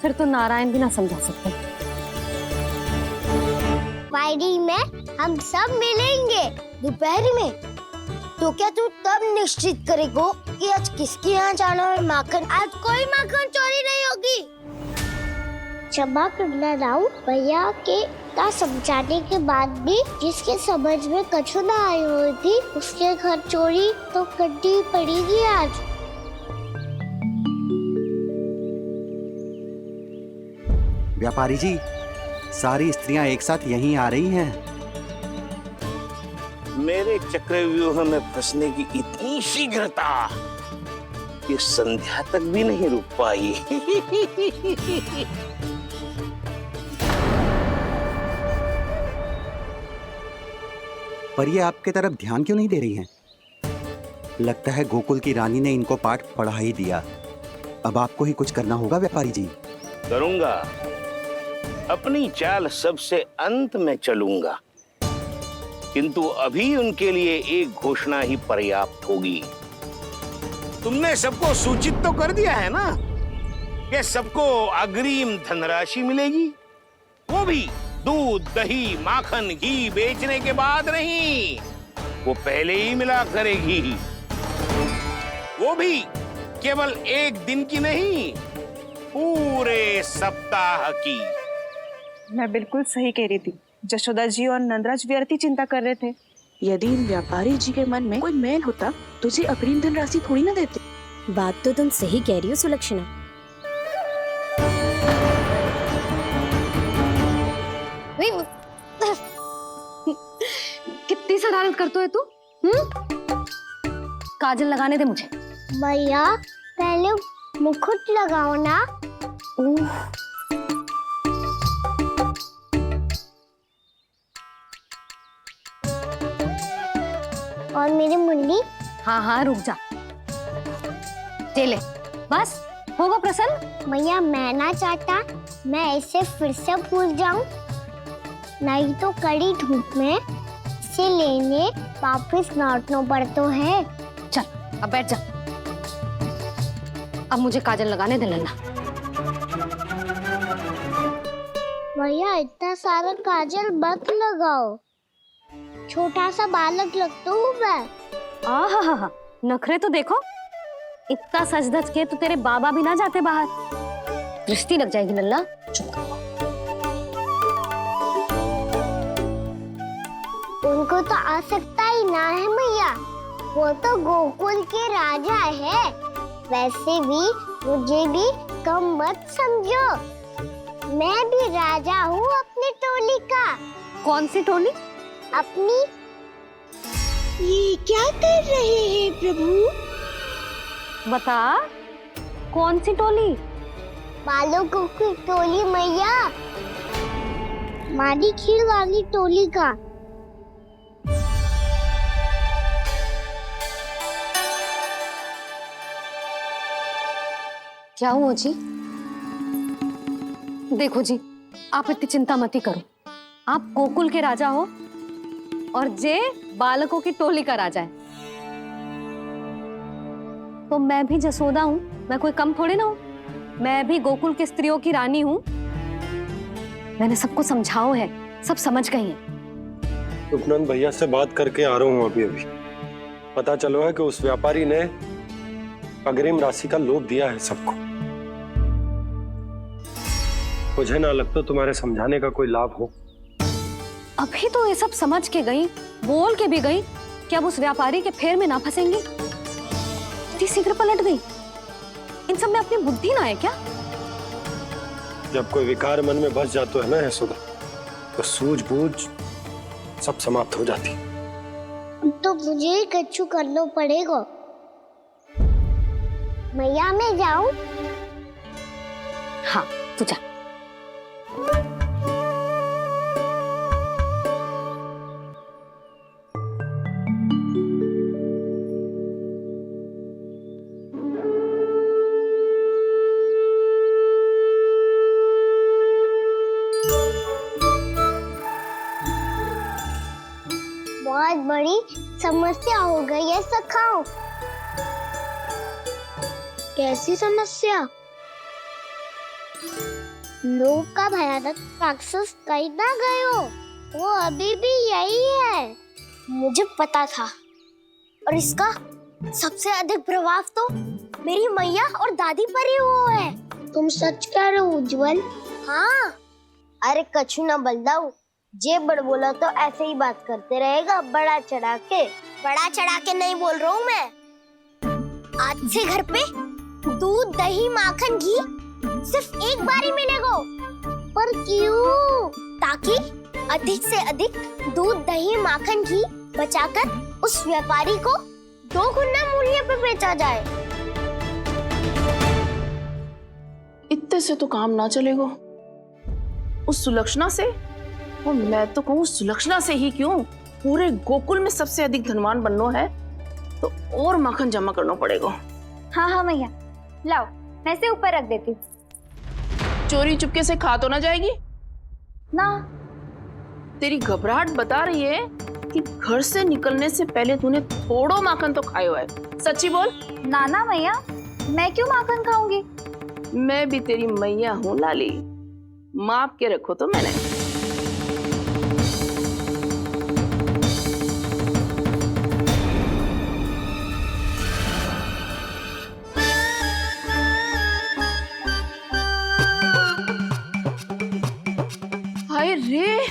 फिर तो नारायण भी ना समझा सकते। वायरी में हम सब मिलेंगे दोपहर में। तो क्या तू तब निश्चित करेगा कि आज किसके यहाँ जाना है माखन? आज कोई माखन चोरी नहीं होगी। क्षमा करना राव, भैया के का समझाने के बाद भी जिसके समझ में कछु ना आई हुई थी उसके घर चोरी तो करनी पड़ेगी आज। व्यापारी जी, सारी स्त्रियां एक साथ यहीं आ रही हैं। मेरे चक्रव्यूह में फंसने की इतनी शीघ्रता कि संध्या तक भी नहीं रुक पाई। पर ये आपके तरफ ध्यान क्यों नहीं दे रही हैं? लगता है गोकुल की रानी ने इनको पाठ पढ़ा ही दिया। अब आपको ही कुछ करना होगा व्यापारी जी। करूंगा, अपनी चाल सबसे अंत में चलूंगा, किंतु अभी उनके लिए एक घोषणा ही पर्याप्त होगी। तुमने सबको सूचित तो कर दिया है ना कि सबको अग्रिम धनराशि मिलेगी, वो भी दूध, दही, माखन, घी बेचने के बाद नहीं, वो पहले ही मिला करेगी। वो भी केवल एक दिन की नहीं, पूरे सप्ताह की। मैं बिल्कुल सही कह रही थी। जशोदा जी और नंदराज व्यर्थ चिंता कर रहे थे। यदि इन व्यापारी जी के मन में कोई मैल होता तुझे अग्रिम धनराशि थोड़ी ना देते। बात तो तुम सही कह रही हो सुलक्षणा। कितनी शरारत करते हो तू? काजल लगाने दे मुझे। भैया, पहले मुकुट लगाओ ना। और मेरी मुंडी? हाँ हाँ, रुक जा। ये ले, बस होगा प्रसन्न। भैया, मैं ना चाहता मैं ऐसे फिर से भूल जाऊं, नहीं तो कड़ी धूप में इसे लेने वापस लौटना पड़ता है। चल, अब बैठ जा। अब मुझे काजल लगाने दे लल्ला। भैया इतना सारा काजल मत लगाओ, छोटा सा बालक लगता हूँ मैं। आहा, नखरे तो देखो, इतना सज धज के तो तेरे बाबा भी ना जाते बाहर, दृष्टि लग जाएगी लल्ला। चुप। उनको तो आ सकता ही ना है मैया, वो तो गोकुल के राजा है। वैसे भी मुझे भी कम मत समझो, मैं भी राजा हूँ अपनी टोली का। कौन सी टोली? अपनी। ये क्या कर रहे हैं प्रभु? बता, कौन सी टोली? बालकों की टोली मैया, हमारी खीर वाली टोली का। क्या हुआ जी? देखो जी, आप इतनी चिंता मत करो, आप गोकुल के राजा हो और जे बालकों की टोली का राजा है। तो मैं भी जसोदा हूँ, मैं कोई कम थोड़ी ना हूँ, मैं भी गोकुल की स्त्रियों की रानी हूँ। मैंने सबको समझाओ है, सब समझ गई हैं। उपनंद भैया से बात करके आ रहा हूँ अभी। पता चलो है कि उस व्यापारी ने अग्रिम राशि का लोभ दिया है सबको। मुझे ना लगता तुम्हारे समझाने का कोई लाभ हो। अभी तो ये सब समझ के गई, बोल के भी गई कि अब उस व्यापारी के फेर में ना फंसेंगी। इतनी शीघ्र पलट गई, इन सब में अपनी बुद्धि ना है क्या? जब कोई विकार मन में बस जाता है ना यशोदा, तो सूझबूझ सब समाप्त हो जाती। तो मुझे ही कच्चू करना पड़ेगा। मैया मैं जाऊं? हाँ तू जा। बहुत बड़ी समस्या हो गई है सखाओ। कैसी समस्या? लोभ का भयानक राक्षस कहीं ना गए हो, वो अभी भी यही है। मुझे पता था, और इसका सबसे अधिक प्रभाव तो मेरी मैया और दादी पर ही हुआ है। तुम सच कह रहे हो उज्जवल? हाँ। अरे कछु ना बलदाऊ, जे बड़ बोला तो ऐसे ही बात करते रहेगा बड़ा चढ़ा के। बड़ा चढ़ा के नहीं बोल रहा हूँ मैं। आज से घर पे दूध दही माखन घी सिर्फ एक बार ही मिलेगा। पर क्यों? ताकि अधिक से अधिक दूध दही माखन घी बचाकर उस व्यापारी को 2 गुना मूल्य पे बेचा जाए। इतने से तो काम ना चलेगा। उस सुलक्षणा से, और मैं तो कहूँ सुलक्षणा से ही क्यों, पूरे गोकुल में सबसे अधिक धनवान बनना है तो और माखन जमा करना पड़ेगा। हाँ हाँ मैया, लाओ मैं इसे ऊपर रख देती हूँ। चोरी चुपके से खा तो ना जाएगी ना? तेरी घबराहट बता रही है कि घर से निकलने से पहले तूने थोड़ा माखन तो खाया है। सच्ची बोल। ना ना मैया, मैं क्यों माखन खाऊंगी? मैं भी तेरी मैया हूँ लाली, माप के रखो तो मैंने। हाय रे,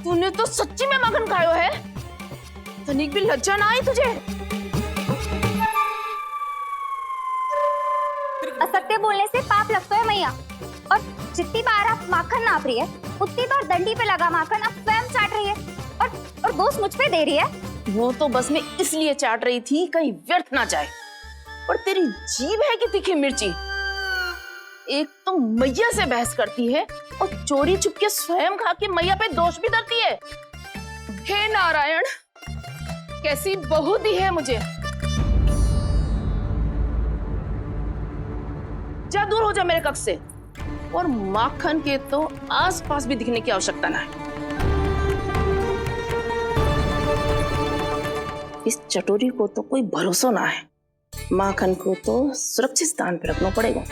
तूने तो सच्ची में माखन खायो है। तनिक भी लज्जा ना आई तुझे? असत्य बोलने से पाप लगता है मैया, और जितनी बार आप माखन नाप रही है उतनी बार डंडी पे लगा माखन आप स्वयं चाट रही है, और दोष मुझ पे दे रही है। वो तो बस मैं इसलिए चाट रही थी कहीं व्यर्थ ना जाए। पर तेरी जीभ है कि तीखी मिर्ची। एक तो मैया से बहस करती है और चोरी चुपके स्वयं खा के मैया पे दोष भी धरती है। हे नारायण, कैसी बहू दी है मुझे। जा दूर हो जा मेरे कक्ष से, और माखन के तो आसपास भी दिखने की आवश्यकता ना है। इस चटोरी को तो कोई भरोसा ना है। माखन को तो सुरक्षित स्थान पर रखना पड़ेगा।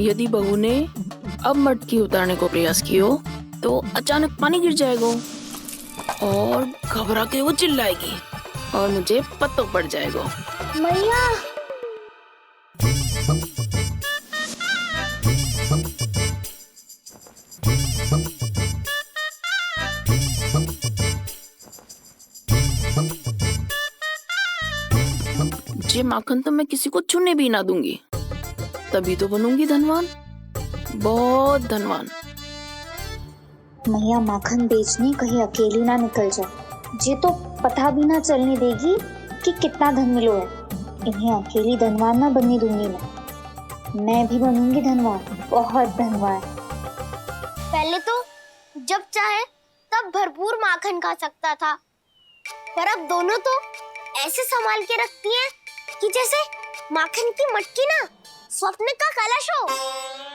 यदि बहू ने अब मटकी उतारने को प्रयास किया तो अचानक पानी गिर जाएगा और घबरा के वो चिल्लाएगी और मुझे पता पड़ जाएगा। मैया ये माखन तो मैं किसी को छूने भी ना दूंगी, तभी तो बनूंगी धनवान, बहुत धनवान। मैया माखन बेचने कहीं अकेली ना निकल जाए। ये तो पता भी ना चलने देगी कि कितना धन मिलो है। इन्हें अकेली धनवान ना बनने दूंगी मैं भी बनूंगी धनवान, बहुत धनवान। पहले तो जब चाहे तब भरपूर माखन खा सकता था, पर अब दोनों तो ऐसे संभाल के रखती हैं कि जैसे माखन की मटकी ना स्वप्न का कलश हो।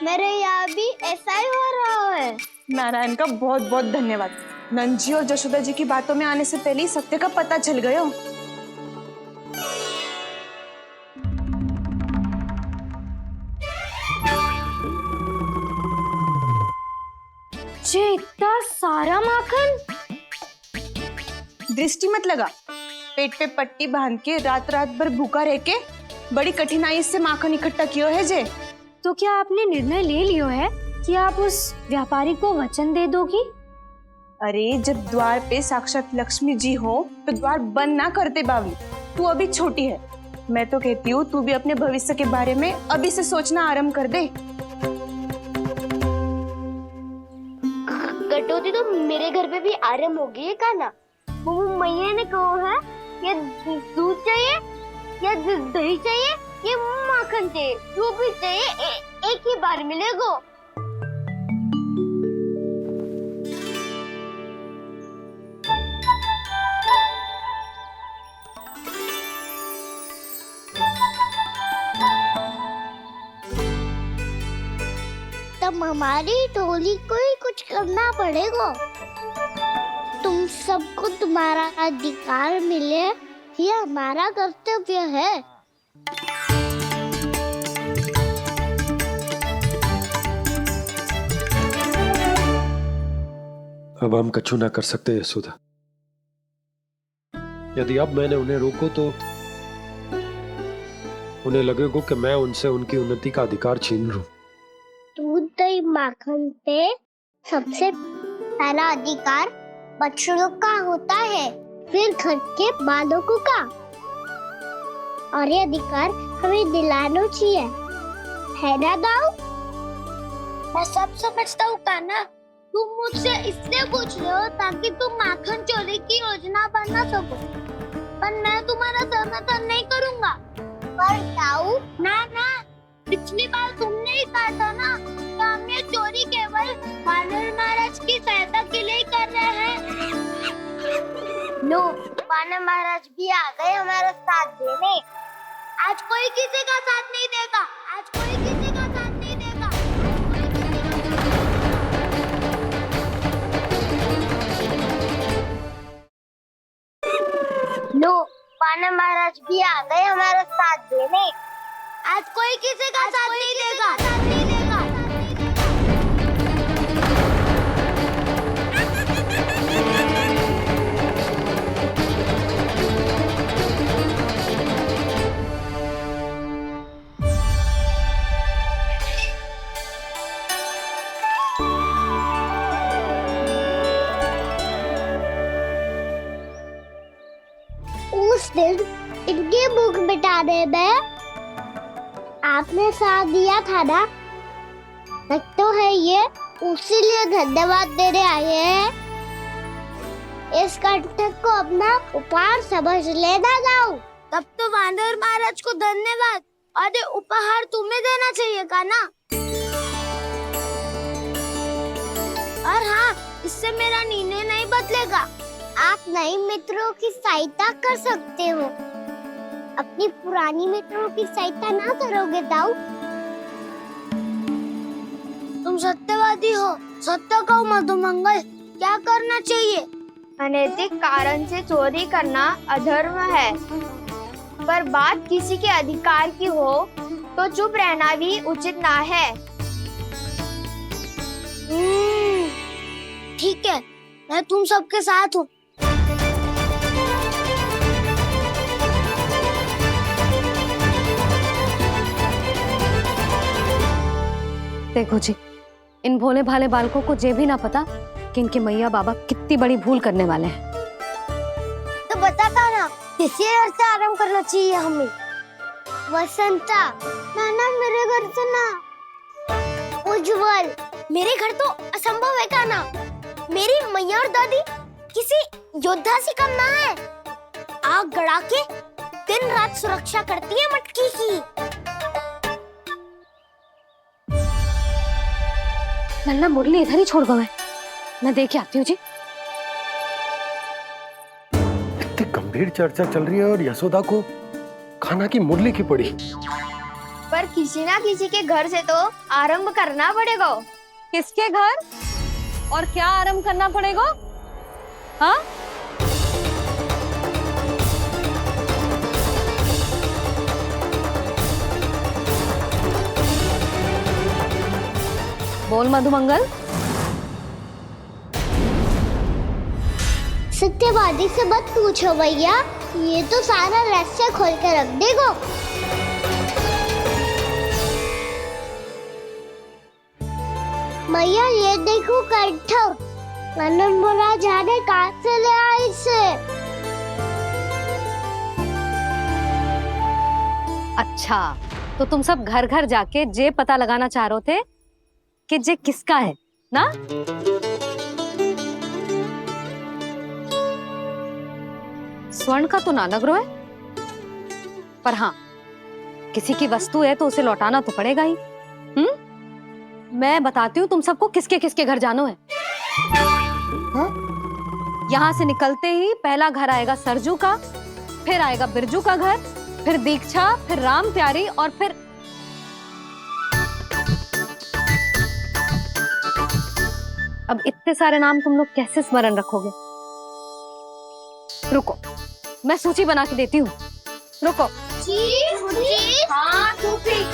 मेरे यहाँ भी ऐसा ही हो रहा है। नारायण का बहुत बहुत धन्यवाद। नंद जी और जशोदा जी की बातों में आने से पहले ही सत्य का पता चल गया। ये इतना सारा माखन, दृष्टि मत लगा। पेट पे पट्टी बांध के रात रात भर भूखा रह के बड़ी कठिनाई से माखन इकट्ठा किया है जे। तो क्या आपने निर्णय ले लियो है कि आप उस व्यापारी को वचन दे दोगी? अरे जब द्वार पे साक्षात लक्ष्मी जी हो तो द्वार बंद ना करते बावली। तू अभी छोटी है, मैं तो कहती हूँ तू भी अपने भविष्य के बारे में अभी से सोचना आरंभ कर दे। कटौती तो मेरे घर पे भी आरंभ हो गई है का ना। वो मैया ने कहा है या दूध चाहिए या दही चाहिए या माखन चाहिए, जो भी चाहिए एक ही बार मिलेगा। तब हमारी टोली को ही कुछ करना पड़ेगा। तुम सबको तुम्हारा अधिकार मिले, ये हमारा कर्तव्य है। अब हम कछु ना कर सकते यशोदा। यदि अब मैंने उन्हें रोको तो उन्हें लगेगा कि मैं उनसे उनकी उन्नति का अधिकार छीन लूं। दूध दही माखन पे सबसे पहला अधिकार बछड़ों का होता है, फिर घर के बालकों का, और ये अधिकार हमें दिलाना चाहिए, है ना दाऊ? मैं सब समझता हूँ कान्हा, तुम मुझसे इसलिए पूछ रहे हो ताकि तुम माखन चोरी की योजना बना सको, पर मैं तुम्हारा समर्थन नहीं करूँगा। पर दाऊ ना ना, पिछली बार तुमने ही कहा था ना कि हम ये चोरी केवल वानर महाराज की सहायता के लिए कर रहे हैं। लो, वानर महाराज भी आ गए हमारा साथ देने। आज कोई किसी का साथ नहीं देगा, आज कोई किसी का साथ नहीं देगा। लो, वानर महाराज भी आ गए हमारा साथ देने। आज कोई किसी का साथ नहीं देगा। उस दिन इनकी भूख मिटाने में आपने साथ दिया था ना, तो है ये उसी लिए धन्यवाद देने आए हैं। इस कर्तव्य को अपना उपहार समझ लेना जाओ। तब तो वानर महाराज को धन्यवाद और ये उपहार तुम्हें देना चाहिए का ना। और हाँ, इससे मेरा निर्णय नहीं बदलेगा। आप नए मित्रों की सहायता कर सकते हो, अपनी पुरानी मित्रों की सहायता ना करोगे दाऊ। तुम सत्यवादी हो, सत्य कहो मधुमंगल, क्या करना चाहिए? अनैतिक कारण से चोरी करना अधर्म है, पर बात किसी के अधिकार की हो तो चुप रहना भी उचित ना है। ठीक है, मैं तुम सबके साथ हूँ। देखो जी, इन भोले भाले बालकों को ये भी ना पता कि इनके मैया बाबा कितनी बड़ी भूल करने वाले हैं। तो बताता ना, किसी घर से आराम करना चाहिए हमें। वसंता, नाना मेरे घर से ना। उज्जवल, मेरे घर तो असंभव है काना। मेरी मैया और दादी किसी योद्धा से कम ना है। आग गड़ा के दिन रात सुरक्षा करती है मटकी की। लल्ला मुरली इधर ही छोड़ गए, मैं देख आती हूँ जी। इतनी गंभीर चर्चा चल रही है और यशोदा को खाना की मुरली की पड़ी। पर किसी ना किसी के घर से तो आरंभ करना पड़ेगा। किसके घर और क्या आरंभ करना पड़ेगा? हाँ, बोल मधुमंगल। सत्यवादी से मत पूछो भैया, ये तो सारा रहस्य खोल के रख देगा। भैया ये देखो कंठ, आनंद बोला जाने कहाँ से ले आई इसे। अच्छा, तो तुम सब घर घर जाके जे पता लगाना चाह रहे थे कि जे किसका है ना? स्वर्ण का तो ना लग रहा है, पर हाँ, किसी की वस्तु है तो उसे लौटाना तो पड़ेगा ही। मैं बताती हूँ तुम सबको किसके किसके घर जाना है। यहाँ से निकलते ही पहला घर आएगा सरजू का, फिर आएगा बिरजू का घर, फिर दीक्षा, फिर राम प्यारी और फिर अब इतने सारे नाम तुम लोग कैसे स्मरण रखोगे? रुको, मैं सूची बना के देती हूँ। रुको। हाँ, सूची।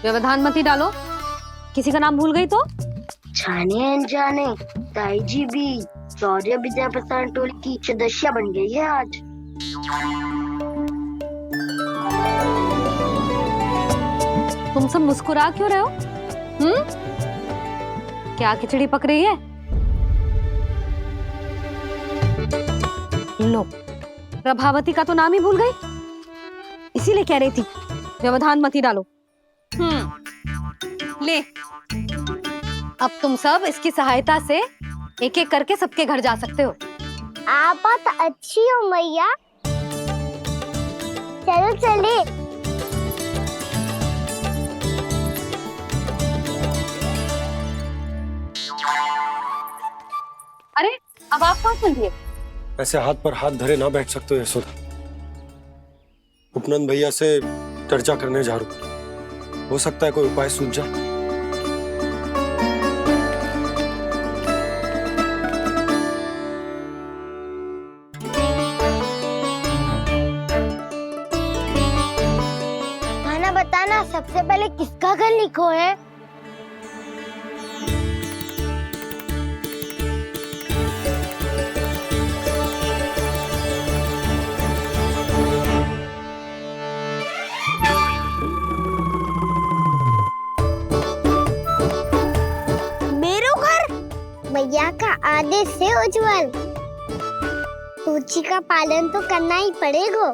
व्यवधान मत ही डालो, किसी का नाम भूल गई तो? जाने अनजाने ताई जी भी शौर्य विद्या प्रसारण टोली की सदस्य बन गई है आज। तुम सब मुस्कुरा क्यों रहे हो? क्या खिचड़ी पक रही है? लो, प्रभावती का तो नाम ही भूल गई, इसीलिए कह रही थी व्यवधान मत ही डालो। ले, अब तुम सब इसकी सहायता से एक एक करके सबके घर जा सकते हो। आप बात अच्छी हो मैया, चलो चले। अरे, अब आप कहाँ चल रही है? ऐसे हाथ पर हाथ धरे ना बैठ सकते हो यशोदा। उपनंद भैया से चर्चा करने जा रहा हूं, हो सकता है कोई उपाय सूझ जाए। खाना बताना, सबसे पहले किसका घर लिखो है? भैया का आदेश से उज्जवल, सूची का पालन तो करना ही पड़ेगा।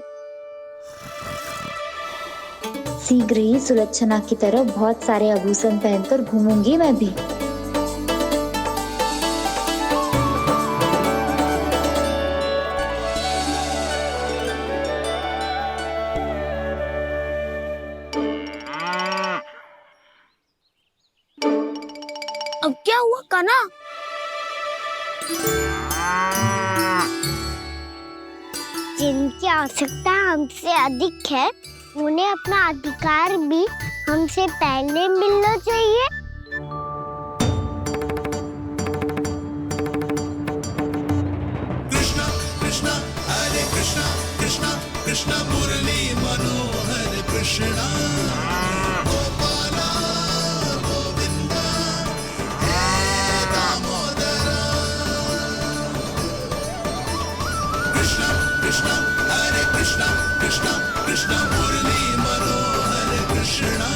शीघ्र ही सुलक्षणा की तरह बहुत सारे आभूषण पहनकर घूमूंगी मैं भी। अब क्या हुआ काना? जिनकी आवश्यकता हमसे अधिक है, उन्हें अपना अधिकार भी हमसे पहले मिलना चाहिए। कृष्ण मुरली मनोहर कृष्णा गोपाला गोविंदा हे दामोदरा कृष्ण कृष्ण हरे कृष्ण कृष्ण कृष्ण मुरली मनोहर कृष्णा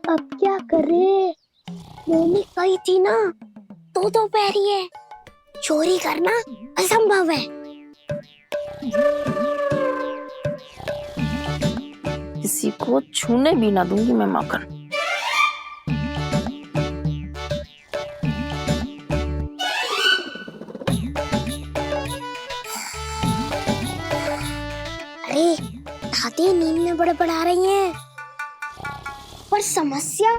अब क्या करे? मम्मी कही थी ना, दो पैरी है, चोरी करना असंभव है। किसी को छूने भी ना दूंगी मैं माखन। अरे दादी नींद में बड़बड़ा रही हैं। पर समस्या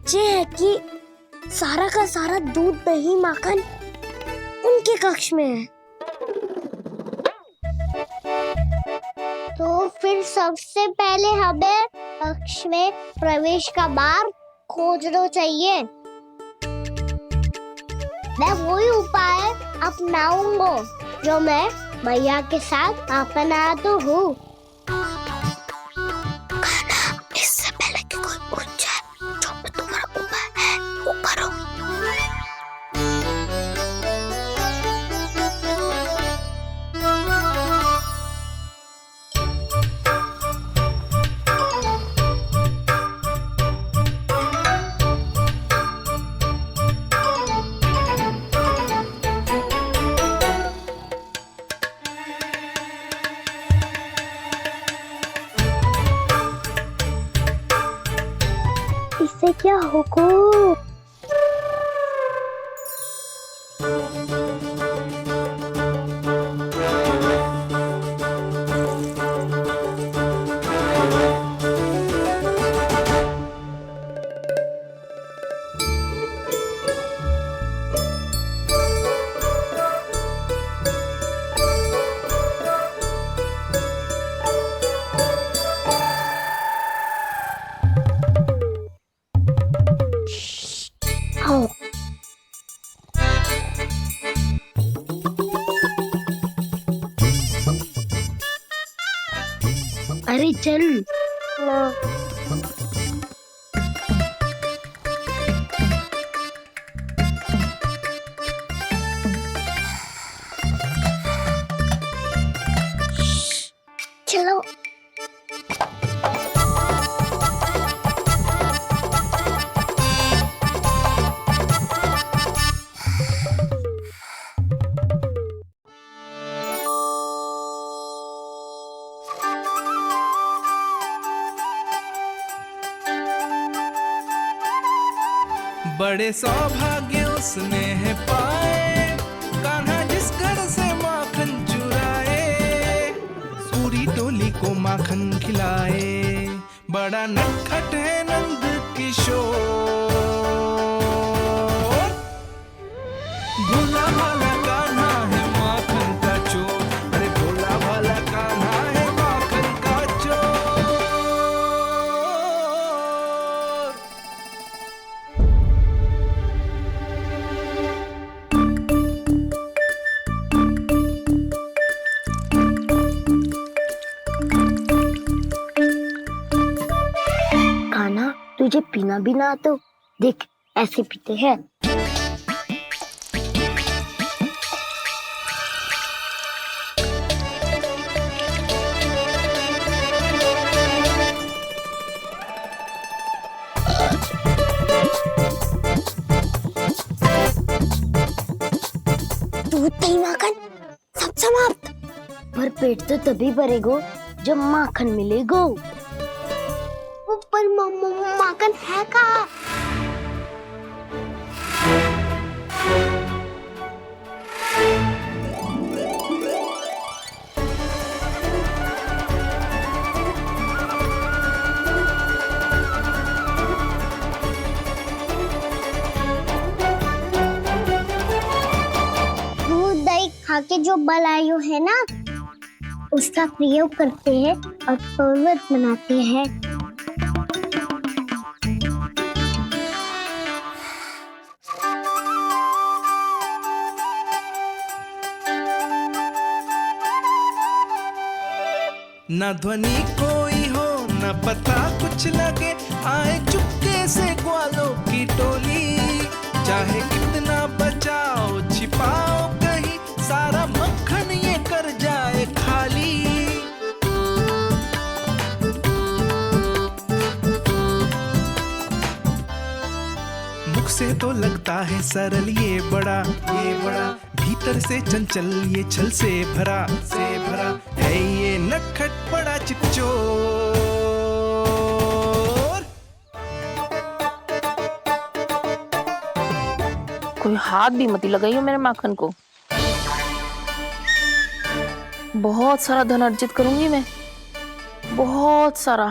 ये है कि सारा का सारा दूध दही माखन उनके कक्ष में है। तो फिर सबसे पहले हमें कक्ष में प्रवेश का मार्ग खोजना चाहिए। मैं वही उपाय अपनाऊंगा जो मैं मैया के साथ अपनाता हूँ। इससे पहले कि कोई पूछ जाए, जो भी तुम्हारा उपाय है वो करो। इससे क्या होगा? अरे चल ना। चलो बड़े सौभाग्य उसने है पाए, कान्हा जिस घर से माखन चुराए, पूरी टोली को माखन खिलाए। बड़ा नटखट है नंद किशोर, भोला भाला कान्हा है माखन का चोर। अरे भोला भाला कान्हा है माखन का चोर। कान्हा तुझे पीना भी ना तो देख ऐसे पीते हैं। दूध दही माखन सब समाप्त। पर पेट तो तभी भरेगा जब माखन मिलेगा। पर माखन है कहाँ? दूध दही खा के जो बल आयु है ना, उसका प्रयोग करते हैं और पर्वत बनाते हैं। न ध्वनि कोई हो न पता कुछ लगे, आए चुपके से ग्वालों की टोली। चाहे कितना बचाओ छिपाओ कहीं, सारा मक्खन ये कर जाए खाली। मुख से तो लगता है सरल ये बड़ा भीतर से चंचल ये छल से भरा है ये नटखट बड़ा चिकचोर। कोई हाथ भी मत लगाइयो मेरे माखन को। बहुत सारा धन अर्जित करूंगी मैं, बहुत सारा।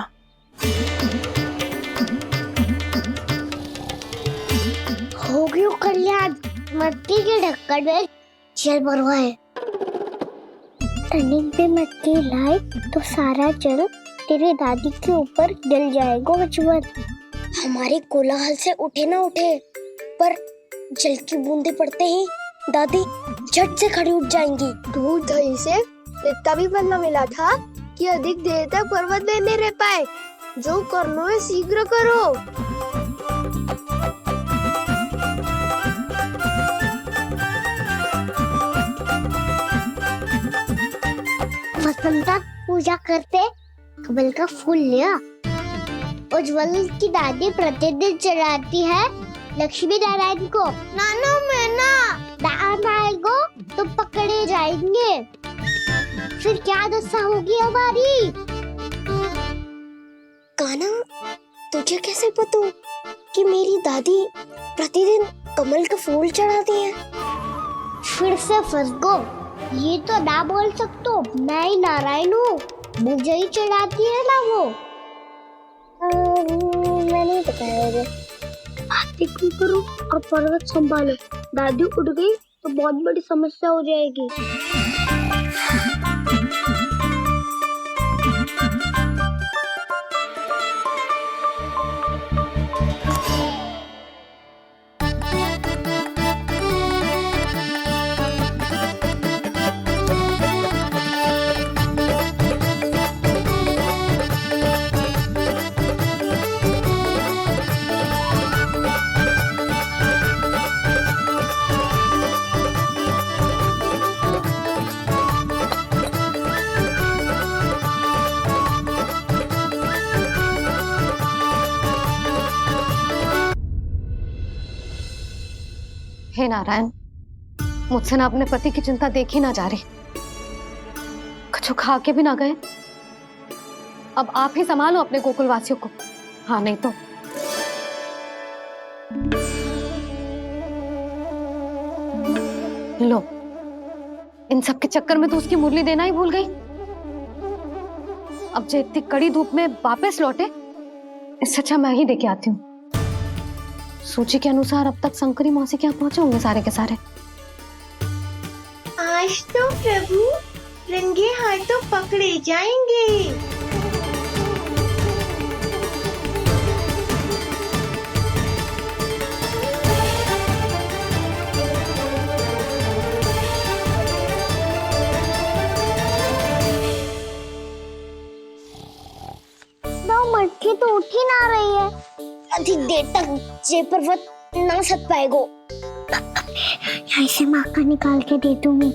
हो गयो कल्याण, मटकी के ढक्कन में जल भरवा है। टर्निंग पे मटकी लाए तो सारा जल तेरे दादी के ऊपर डल जाएगा बचवन। हमारे कोलाहल से उठे ना उठे, पर जल की बूंदे पड़ते ही दादी झट से खड़ी उठ जाएंगी। दूध दही से इतना भी बदला मिला था कि अधिक देर तक पर्वत नहीं रह पाए। जो करना है शीघ्र करो। वसंता पूजा करते कमल का फूल लिया। उज्जवल की दादी प्रतिदिन चढ़ाती है लक्ष्मी नारायण को। नाना नारायण आएगो तो पकड़े जाएंगे। फिर क्या दशा होगी हमारी? कान्हा, तुझे कैसे पता कि मेरी दादी प्रतिदिन कमल का फूल चढ़ाती है? फिर से फंस गो। ये तो ना बोल सकतो, मैं ही नारायण हूँ, मुझे ही चढ़ाती है ना वो। मैं नहीं बताया। बातें क्यों करो और पर्वत संभालो। दादी उठ गई तो बहुत बड़ी समस्या हो जाएगी। हे नारायण, मुझसे ना अपने पति की चिंता देखी ना जा रही, कुछ खा के भी ना गए। अब आप ही संभालो अपने गोकुल वासियों को। हाँ, नहीं तो लो, इन सब के चक्कर में तो उसकी मुरली देना ही भूल गई। अब जो इतनी कड़ी धूप में वापस लौटे, इससे अच्छा मैं ही देके आती हूँ। सूची के अनुसार अब तक शंकरी मौसी के यहाँ पहुंचे होंगे सारे के सारे। आज तो प्रभु रंगे हाथों पकड़े जाएंगे। 2 मटकी तो उठ ही ना रही है। अधिक देर तक ये पर्वत ना सक पाएगो। यहाँ से माखन निकाल के दे दूंगी।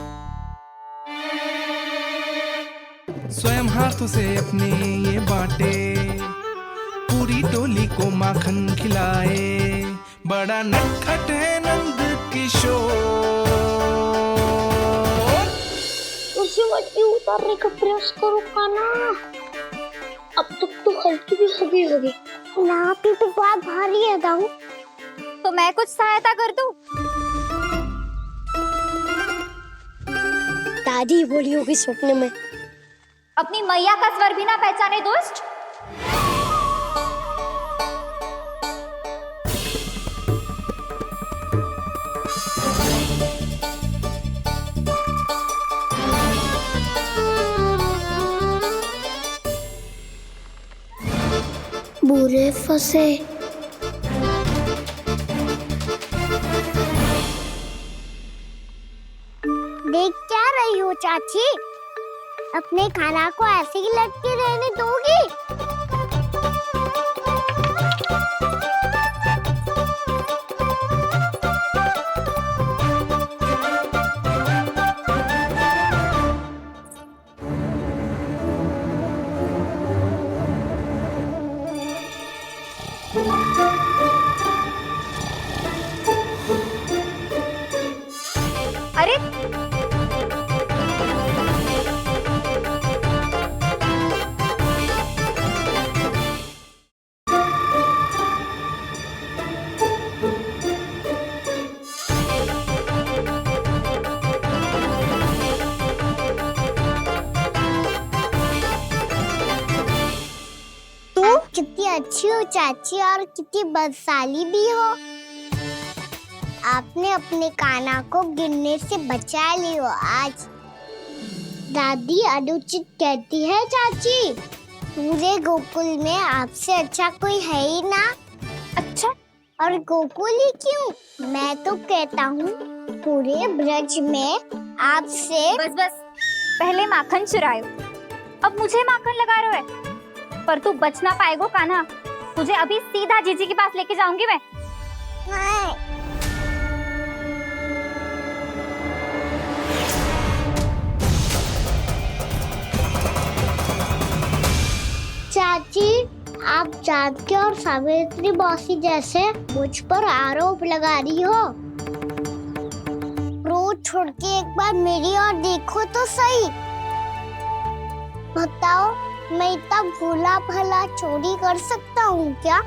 स्वयं हाथों से अपने ये बांटे, पूरी टोली को माखन खिलाए। बड़ा नटखट है नंद किशोर। उसे मटकी उतारने का प्रयास करो कान्हा। अब तक तो हल्की भी होगी। नापी तो बहुत भारी है दाऊ। तो मैं कुछ सहायता कर दूं? दादी बोली होगी सपने में। अपनी मैया का स्वर भी ना पहचाने दुष्ट। पूरे फंसे। देख क्या रही हो चाची? अपने खाना को ऐसे ही लटके रहने दोगी? अरे तुम कितनी अच्छी हो चाची और कितनी बदसाली भी हो। आपने अपने काना को गिरने से बचा ली हो आज। दादी अनुचित कहती है चाची, पूरे गोकुल में आपसे अच्छा कोई है ही ना। अच्छा, और गोकुल ही क्यों, मैं तो कहता हूँ पूरे ब्रज में आपसे। बस बस, पहले माखन चुरायो, अब मुझे माखन लगा रहे हो। पर तू बच ना पाएगो कान्हा, तुझे अभी सीधा जीजी के पास लेके जाऊंगी मैं। चाची, आप जानकी और सावित्री मौसी जैसे मुझ पर आरोप लगा रही हो। रोज छोड़ के एक बार मेरी ओर देखो तो सही। बताओ, मैं इतना भोला भला चोरी कर सकता हूँ क्या?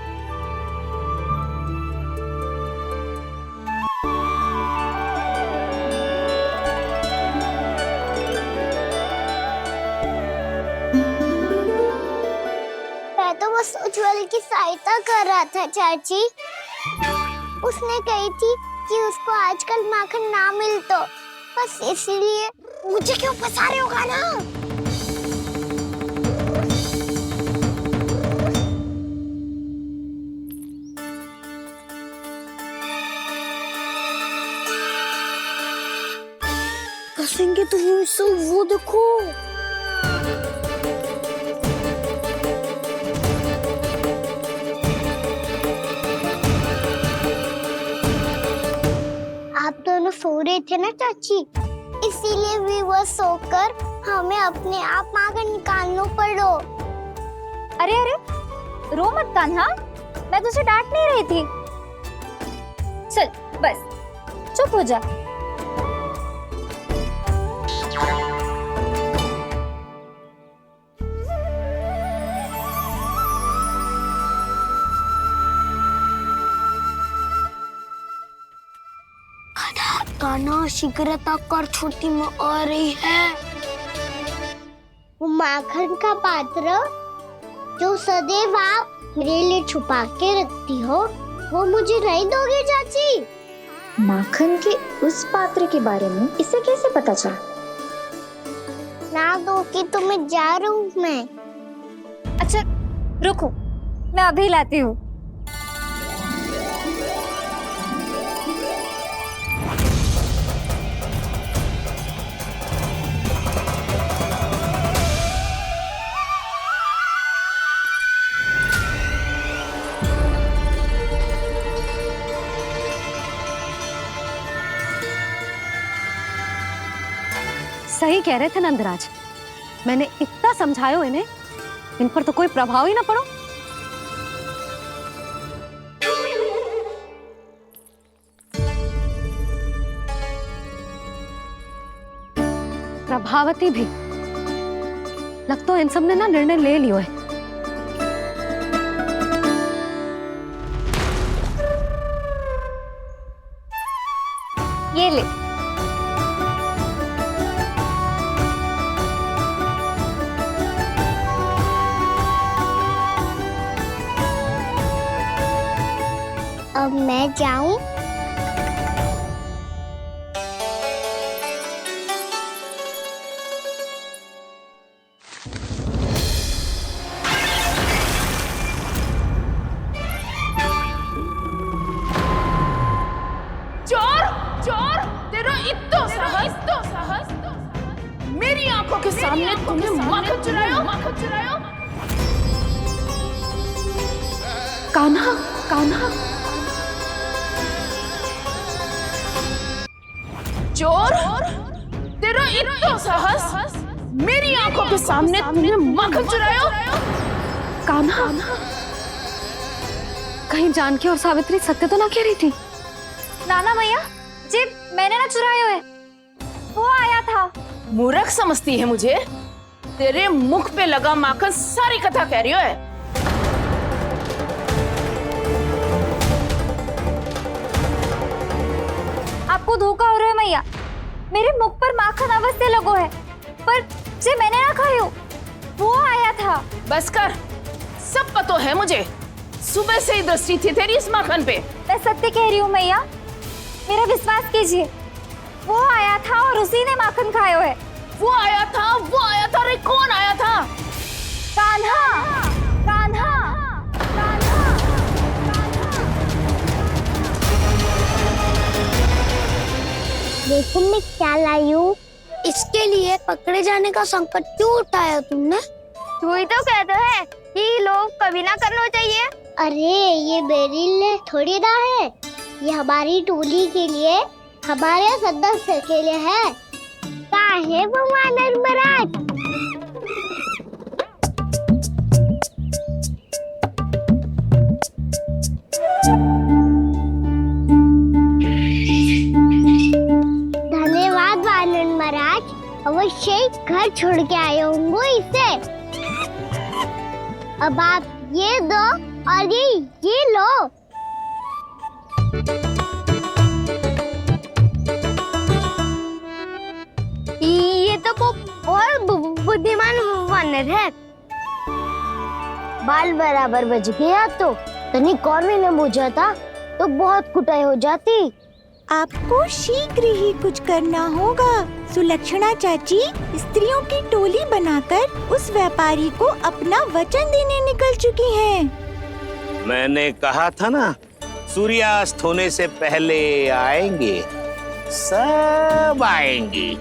मैं तो बस उज्जवल की सहायता कर रहा था चाची। उसने कही थी कि उसको आजकल माखन ना मिल तो बस इसीलिए। मुझे क्यों फंसा रहे हो ना? फंसेंगे तो वो देखो। आप दोनों सो रहे थे ना चाची, इसीलिए वीवर सोकर हमें अपने आप माखन निकालना पड़ो। अरे अरे, रो मत कान्हा, मैं तुझे डांट नहीं रही थी। चल बस चुप हो जा। कान्हा शीघ्र तक कर छोटी में आ रही है। वो माखन का पात्र जो सदैव आप मेरे लिए छुपा के रखती हो, वो मुझे नहीं दोगे चाची? माखन के उस पात्र के बारे में इसे कैसे पता चला? ना दोगी तो मैं जा रहा हूँ मैं। अच्छा रुको, मैं अभी लाती हूँ। सही कह रहे थे नंदराज, मैंने इतना समझायो इन्हें, इन पर तो कोई प्रभाव ही ना पड़ो। प्रभावती भी लग तो इन सब ने ना निर्णय ले लियो है। ये ले। अब मैं जाऊं? के सामने तुमने माखन चुराया। कान्हा, कान्हा, चोर, तेरा इतना साहस, मेरी आंखों के सामने तुमने माखन चुराया। कान्हा, कहीं जानकी और सावित्री सत्य तो ना कह रही थी? नाना मैया जी, मैंने ना चुराया है, वो आया था। मूर्ख समझती है मुझे? तेरे मुख पे लगा माखन सारी कथा कह रही है। आपको धोखा हो रहा है मैया, मेरे मुख पर माखन अवश्य लगो है, पर जे मैंने ना खायो, वो आया था। बस कर, सब पता है मुझे। सुबह से ही दृष्टि थी तेरी इस माखन पे। मैं सत्य कह रही हूँ मैया, मेरा विश्वास कीजिए, वो आया था और उसी ने माखन खायो है। वो आया था, वो आया था। अरे कौन आया था? कान्हा, कान्हा, कान्हा। देखो मैं क्या लाई हूँ। इसके लिए पकड़े जाने का संकट क्यों उठाया तुमने? वही तो कहते हैं कि लोग कभी ना करना चाहिए। अरे ये मेरे लिए थोड़ी ना है, ये हमारी टोली के लिए, हमारे सदस्य के लिए है। काहे भगवान महाराज? धन्यवाद वानर महाराज, अवश्य ही घर छोड़ के आए होंगे इसे। अब आप ये दो और ये लो। ये तो बहुत बुद्धिमान वानर है। बाल बराबर बज गया तो तनिक और मैंने बुझा था तो बहुत कुटाई हो जाती। आपको शीघ्र ही कुछ करना होगा। सुलक्षणा चाची स्त्रियों की टोली बनाकर उस व्यापारी को अपना वचन देने निकल चुकी हैं। मैंने कहा था ना, सूर्यास्त होने से पहले आएंगे, सब आएंगे।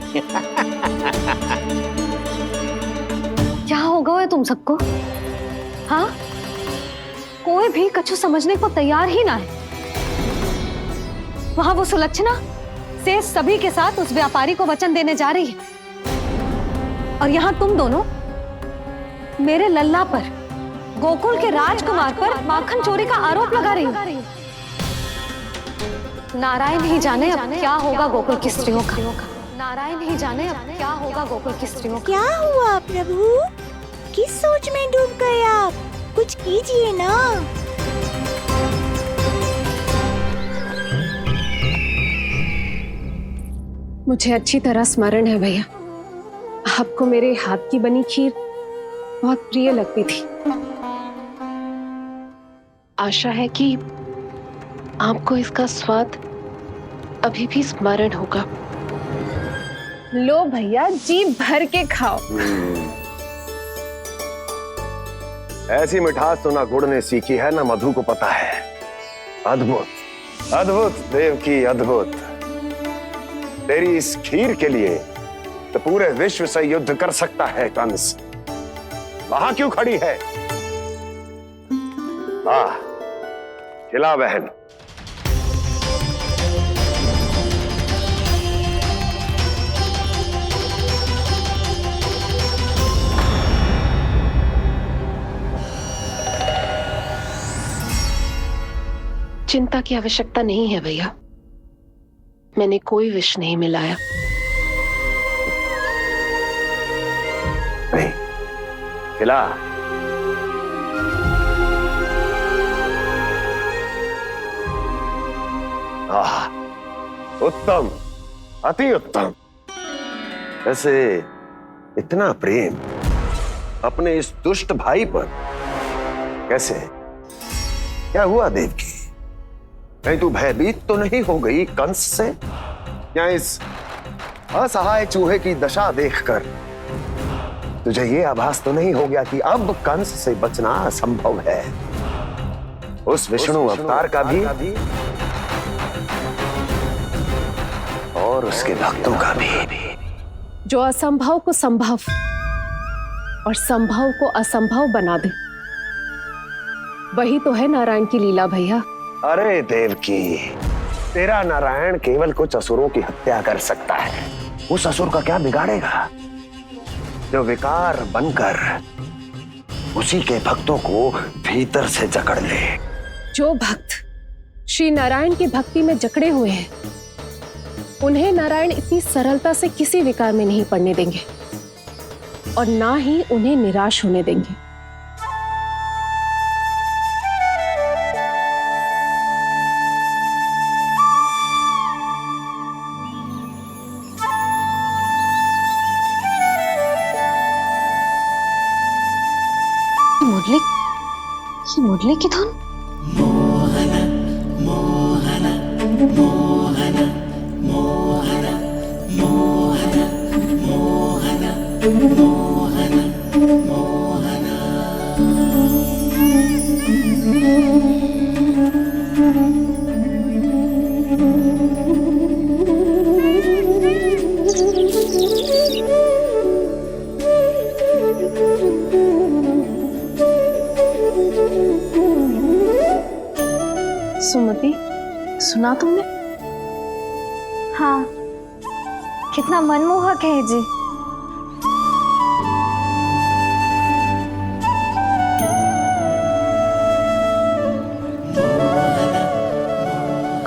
क्या होगा है तुम सबको? हाँ, कोई भी कछु समझने को तैयार ही ना है। वहां वो सुलक्षणा से सभी के साथ उस व्यापारी को वचन देने जा रही है, और यहाँ तुम दोनों मेरे लल्ला पर, गोकुल के राजकुमार पर माखन चोरी का आरोप लगा रही हो। नारायण ही जाने अब क्या होगा गोकुल की स्त्रियों का। नारायण ही जाने अब क्या होगा गोकुल की स्त्रियों का। क्या हुआ प्रभु? किस सोच में डूब गए आप? कुछ कीजिए ना। मुझे अच्छी तरह स्मरण है भैया, आपको मेरे हाथ की बनी खीर बहुत प्रिय लगती थी। आशा है कि आपको इसका स्वाद अभी भी स्मरण होगा। लो भैया, जी भर के खाओ। ऐसी मिठास तो ना गुड़ ने सीखी है ना मधु को पता है। अद्भुत, अद्भुत देवकी, अद्भुत। तेरी इस खीर के लिए तो पूरे विश्व से युद्ध कर सकता है कंस। वहां क्यों खड़ी है? खिला बहन। चिंता की आवश्यकता नहीं है भैया, मैंने कोई विष नहीं मिलाया। नहीं, खिला। उत्तम, अति उत्तम। वैसे इतना प्रेम अपने इस दुष्ट भाई पर कैसे? क्या हुआ देवकी? कहीं तू भयभीत तो नहीं हो गई कंस से? या इस असहाय चूहे की दशा देखकर तुझे ये आभास तो नहीं हो गया कि अब कंस से बचना असंभव है? उस विष्णु अवतार का भी और उसके भक्तों का भी जो असंभव को संभव और संभव को असंभव बना दे, वही तो है नारायण की लीला भैया। अरे देवकी, तेरा नारायण केवल कुछ असुरों की हत्या कर सकता है। उस असुर का क्या बिगाड़ेगा जो विकार बनकर उसी के भक्तों को भीतर से जकड़ ले। जो भक्त श्री नारायण की भक्ति में जकड़े हुए हैं, उन्हें नारायण इतनी सरलता से किसी विकार में नहीं पड़ने देंगे और ना ही उन्हें निराश होने देंगे। मुरली की धुन। सुमति, सुना तुमने? हाँ, कितना मनमोहक है जी।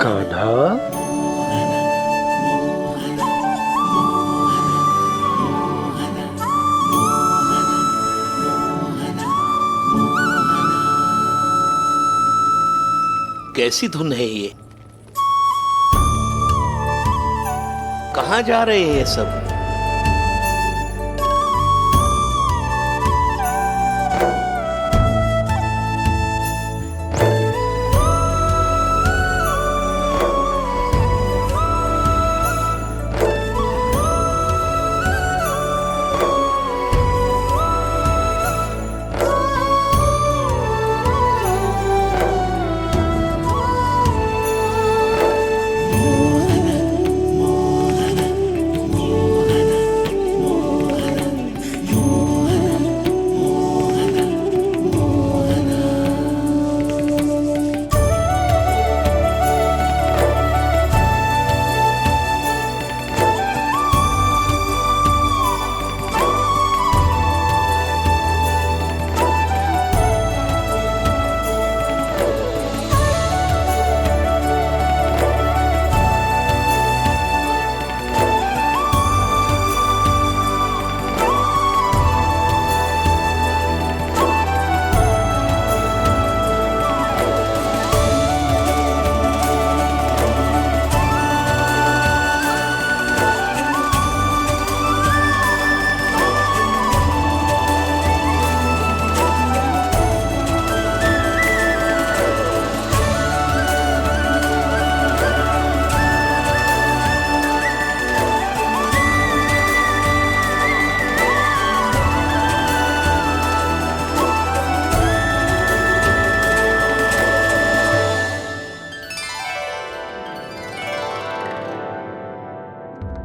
कान्हा, कैसी धुन है ये? कहाँ जा रहे हैं ये सब?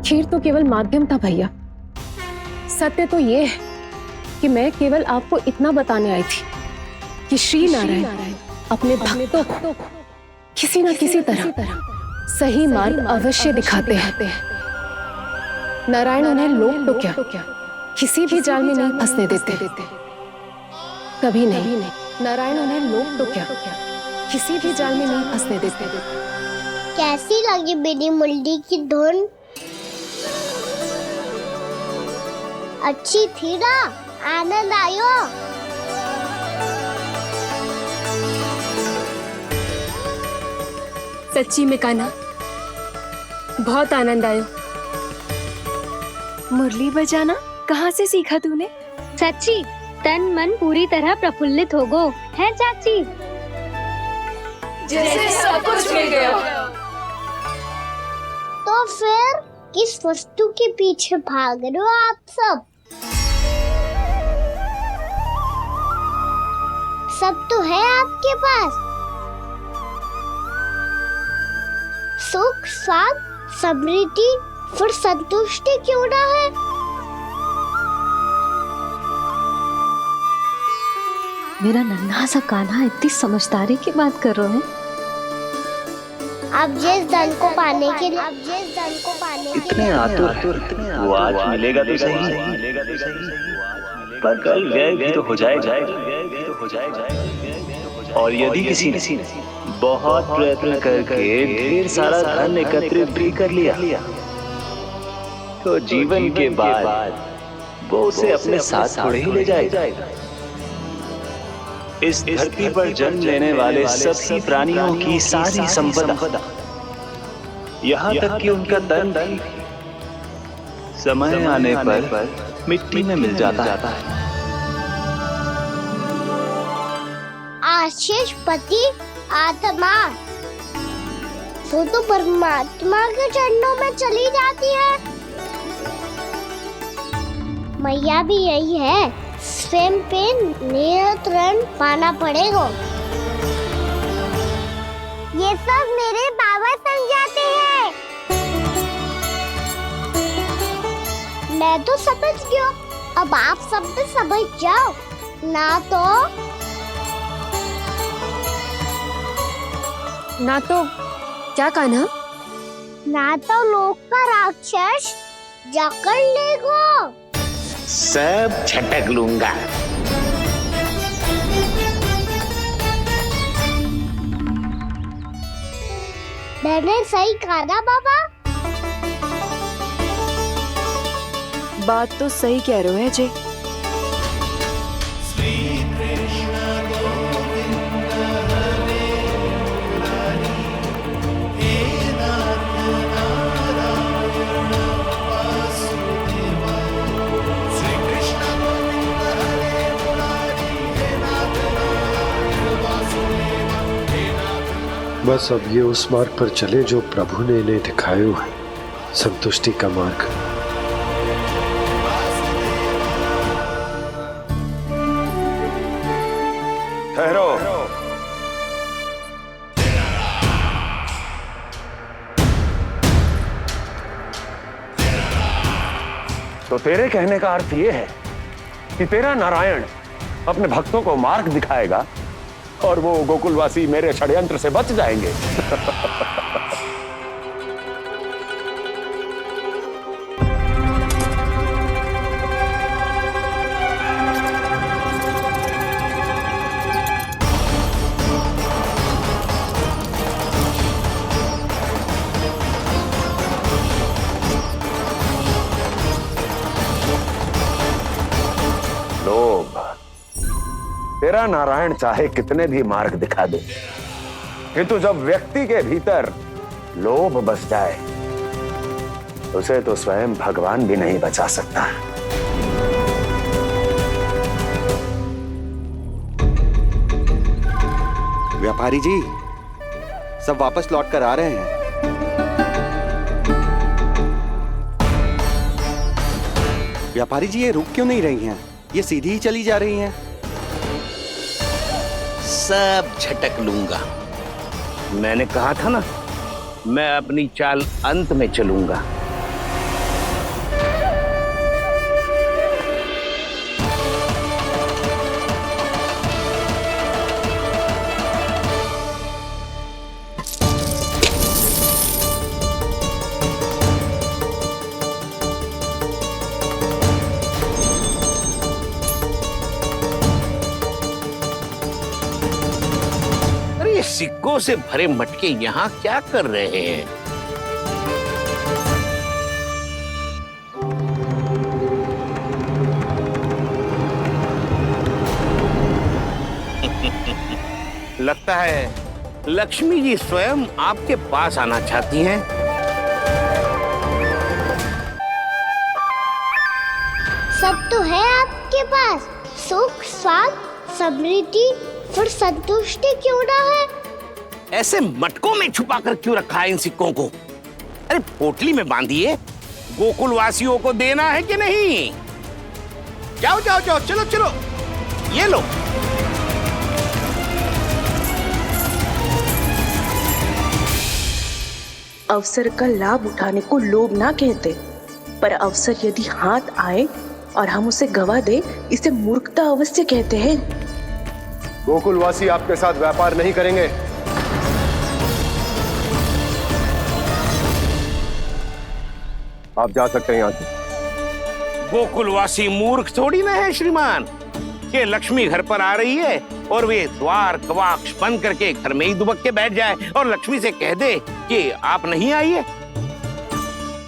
खीर तो केवल माध्यम था भैया। सत्य तो ये है कि मैं केवल आपको इतना बताने आई थी कि श्री नारायण अपने भक्तों को किसी न किसी तरह सही मार्ग अवश्य दिखाते हैं। नारायण उन्हें लोक तो क्या किसी भी जाल में नहीं फंसने देते, कभी नहीं। नारायण उन्हें लोक तो क्या किसी भी जाल में नहीं फंसने देते। कैसी लगी मेरी मुरली की धुन? अच्छी थी ना? आनंद आयो? सच्ची में कान्हा, बहुत आनंद आया। मुरली बजाना कहाँ से सीखा तूने? सच्ची तन मन पूरी तरह प्रफुल्लित हो गो है चाची। जैसे सब कुछ मिल गया। तो फिर किस वस्तु के पीछे भाग रहे हो आप सब? सब तो है आपके पास। सुख, स्वाद, समृद्धि, फिर संतुष्टि क्यों ना है? मेरा नन्हा सा कान्हा इतनी समझदारी की बात कर रहे हैं। अब जिस धन को पाने के लिए इतने आतुर वो आज मिलेगा तो सही, पर कल व्यय भी तो हो जाएगा। और यदि किसी ने बहुत प्रयत्न करके ढेर सारा धन एकत्रित भी कर लिया, तो जीवन के बाद वो उसे अपने साथ थोड़े ही ले जाएगा। इस धरती पर जन्म लेने वाले सभी प्राणियों की सारी संपदा, यहाँ तक कि उनका तन भी समय आने पर मिट्टी में मिल जाता है। आशीष पति आत्मा तो परमात्मा के चरणों में चली जाती है। मैया भी यही है, स्वयं पे नियंत्रण पाना पड़ेगा। ये सब मेरे बाबा समझाते हैं। मैं तो समझ गया, अब आप सब भी समझ जाओ ना तो क्या कान्हा? ना तो लोक का राक्षस जकड़ लेगा। सब झटक लूंगा। मैंने सही कहा ना बाबा? बात तो सही कह रहे हो है जी। बस अब ये उस मार्ग पर चले जो प्रभु ने इन्हें दिखाया है, संतुष्टि का मार्ग। ठहरो। तो तेरे कहने का अर्थ ये है कि तेरा नारायण अपने भक्तों को मार्ग दिखाएगा और वो गोकुलवासी मेरे षड्यंत्र से बच जाएंगे। लोभ, तेरा नारायण चाहे कितने भी मार्ग दिखा दे, किंतु जब व्यक्ति के भीतर लोभ बस जाए, उसे तो स्वयं भगवान भी नहीं बचा सकता। व्यापारी जी, सब वापस लौट कर आ रहे हैं। व्यापारी जी, ये रुक क्यों नहीं रही हैं? ये सीधी ही चली जा रही हैं। सब झटक लूंगा। मैंने कहा था ना, मैं अपनी चाल अंत में चलूंगा। सिक्कों से भरे मटके यहाँ क्या कर रहे हैं? लगता है लक्ष्मी जी स्वयं आपके पास आना चाहती हैं। सब तो है आपके पास, सुख, स्वाद, समृद्धि, फिर संतुष्टि क्यों ना है? ऐसे मटकों में छुपा कर क्यों रखा है इन सिक्कों को? अरे पोटली में बांधिए, गोकुलवासियों को देना है कि नहीं? जाओ जाओ जाओ, चलो चलो, ये लो। अवसर का लाभ उठाने को लोभ ना कहते, पर अवसर यदि हाथ आए और हम उसे गवा दे, इसे मूर्खता अवश्य कहते हैं। गोकुलवासी आपके साथ व्यापार नहीं करेंगे। आप जा सकते हैं यहाँ से। गोकुलवासी मूर्ख थोड़ी ना है श्रीमान। ये लक्ष्मी घर पर आ रही है और वे द्वार कवाक्ष बंद करके घर में ही दुबक के बैठ जाए और लक्ष्मी से कह दे कि आप नहीं आइए।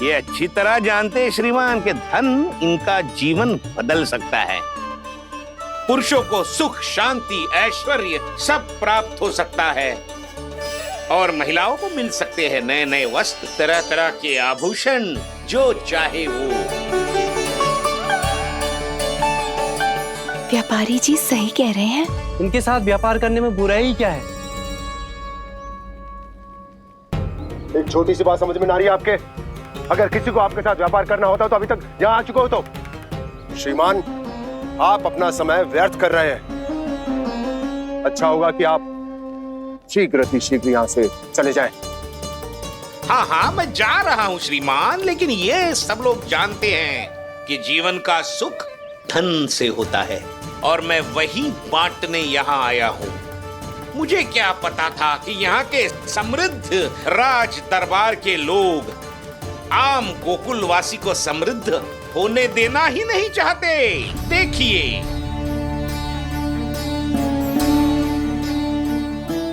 ये अच्छी तरह जानते हैं श्रीमान कि धन इनका जीवन बदल सकता है। पुरुषों को सुख, शांति, ऐश्वर्य सब प्राप्त हो सकता है और महिलाओं को मिल सकते हैं नए नए वस्त्र, तरह तरह के आभूषण, जो चाहे वो। व्यापारी जी सही कह रहे हैं। उनके साथ व्यापार करने में बुराई क्या है? एक छोटी सी बात समझ में ना रही है आपके? अगर किसी को आपके साथ व्यापार करना होता तो अभी तक यहाँ आ चुके हो। तो श्रीमान, आप अपना समय व्यर्थ कर रहे हैं। अच्छा होगा कि आप शीघ्र यहाँ से चले जाएं। हाँ हाँ, मैं जा रहा हूँ श्रीमान, लेकिन ये सब लोग जानते हैं कि जीवन का सुख धन से होता है और मैं वही बांटने यहाँ आया हूँ। मुझे क्या पता था कि यहाँ के समृद्ध राज दरबार के लोग आम गोकुलवासी को समृद्ध होने देना ही नहीं चाहते। देखिए,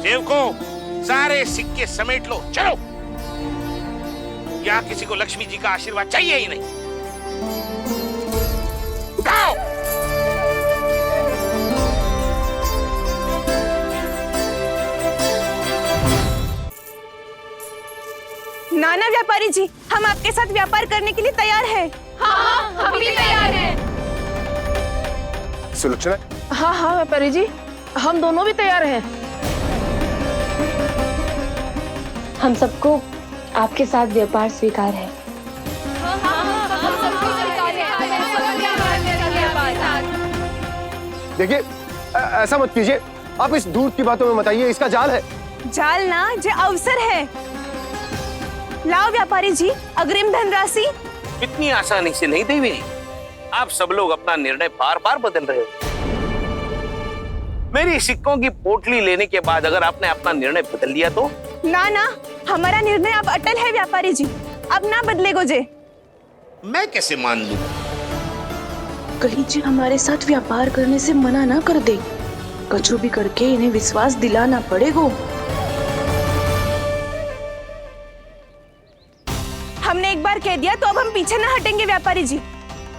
सेवकों, सारे सिक्के समेट लो, चलो। यहाँ किसी को लक्ष्मी जी का आशीर्वाद चाहिए ही नहीं। उठाओ। नाना व्यापारी जी, हम आपके साथ व्यापार करने के लिए तैयार हैं। हाँ, हम भी तैयार हैं। सुलक्षणा? हाँ हाँ व्यापारी जी, हम दोनों भी तैयार हैं। हम सबको आपके साथ व्यापार स्वीकार है। देखिए, ऐसा मत कीजिए। आप इस दूध की बातों में मत आइए, इसका जाल है। जाल ना, ये अवसर है। लाओ व्यापारी जी, अग्रिम धनराशि। इतनी आसानी से नहीं देवी जी। आप सब लोग अपना निर्णय बार बार बदल रहे हो। मेरी सिक्कों की पोटली लेने के बाद अगर आपने अपना निर्णय बदल लिया तो? ना ना, हमारा निर्णय अब अटल है व्यापारी जी, अब ना बदलेगो जे। मैं कैसे मान लूं? कहीं जी हमारे साथ व्यापार करने से मना ना कर दे। कछु भी करके इन्हें विश्वास दिलाना पड़ेगा। हमने एक बार कह दिया तो अब हम पीछे ना हटेंगे व्यापारी जी।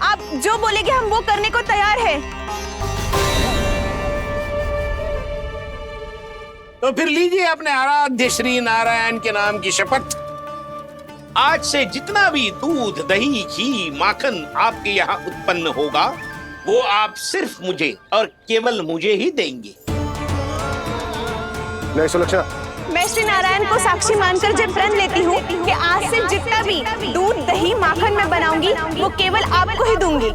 आप जो बोलेंगे हम वो करने को तैयार है। तो फिर लीजिए अपने आराध्य श्री नारायण के नाम की शपथ। आज से जितना भी दूध, दही, घी, माखन आपके यहाँ उत्पन्न होगा वो आप सिर्फ मुझे और केवल मुझे ही देंगे। नहीं सुलक्षणा, मैं श्री नारायण को साक्षी मानकर जब प्रण लेती हूँ कि आज से जितना भी दूध, दही, माखन मैं बनाऊंगी वो केवल आपको ही दूंगी।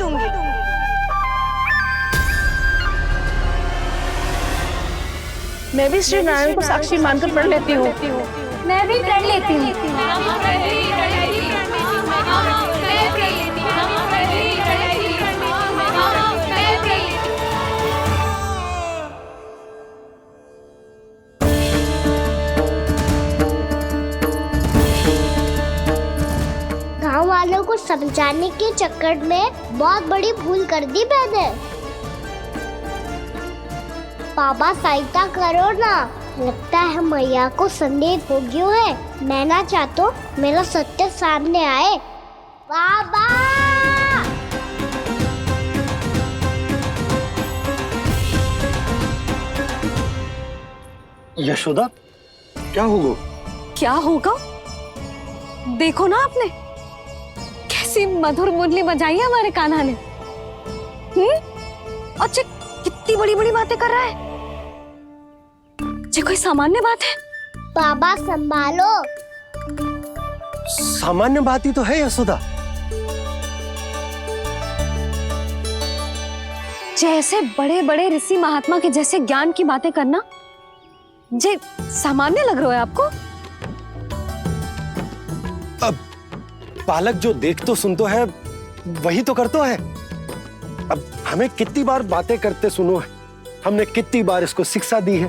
मैं भी श्री नारायण को साक्षी मानकर प्रण लेती हूँ। मैं भी प्रण लेती हूँ। गांव वालों को समझाने के चक्कर में बहुत बड़ी भूल कर दी मैंने। बाबा सहायता करो ना, लगता है मैया को संदेह हो गया है। मैं ना चाहता मेरा सत्य सामने आए। बाबा! यशोदा, क्या होगा? क्या होगा? देखो ना आपने कैसी मधुर मुरली बजाई है हमारे कान्हा ने। अच्छा, कितनी बड़ी बड़ी बातें कर रहा है। ये कोई सामान्य बात है? बाबा संभालो। सामान्य बात ही तो है यशोदा। जैसे बड़े बड़े ऋषि महात्मा के जैसे ज्ञान की बातें करना जे सामान्य लग रहा है आपको? अब बालक जो देख तो सुन तो है वही तो करता है। अब हमें कितनी बार बातें करते सुनो है हमने कितनी बार इसको शिक्षा दी है।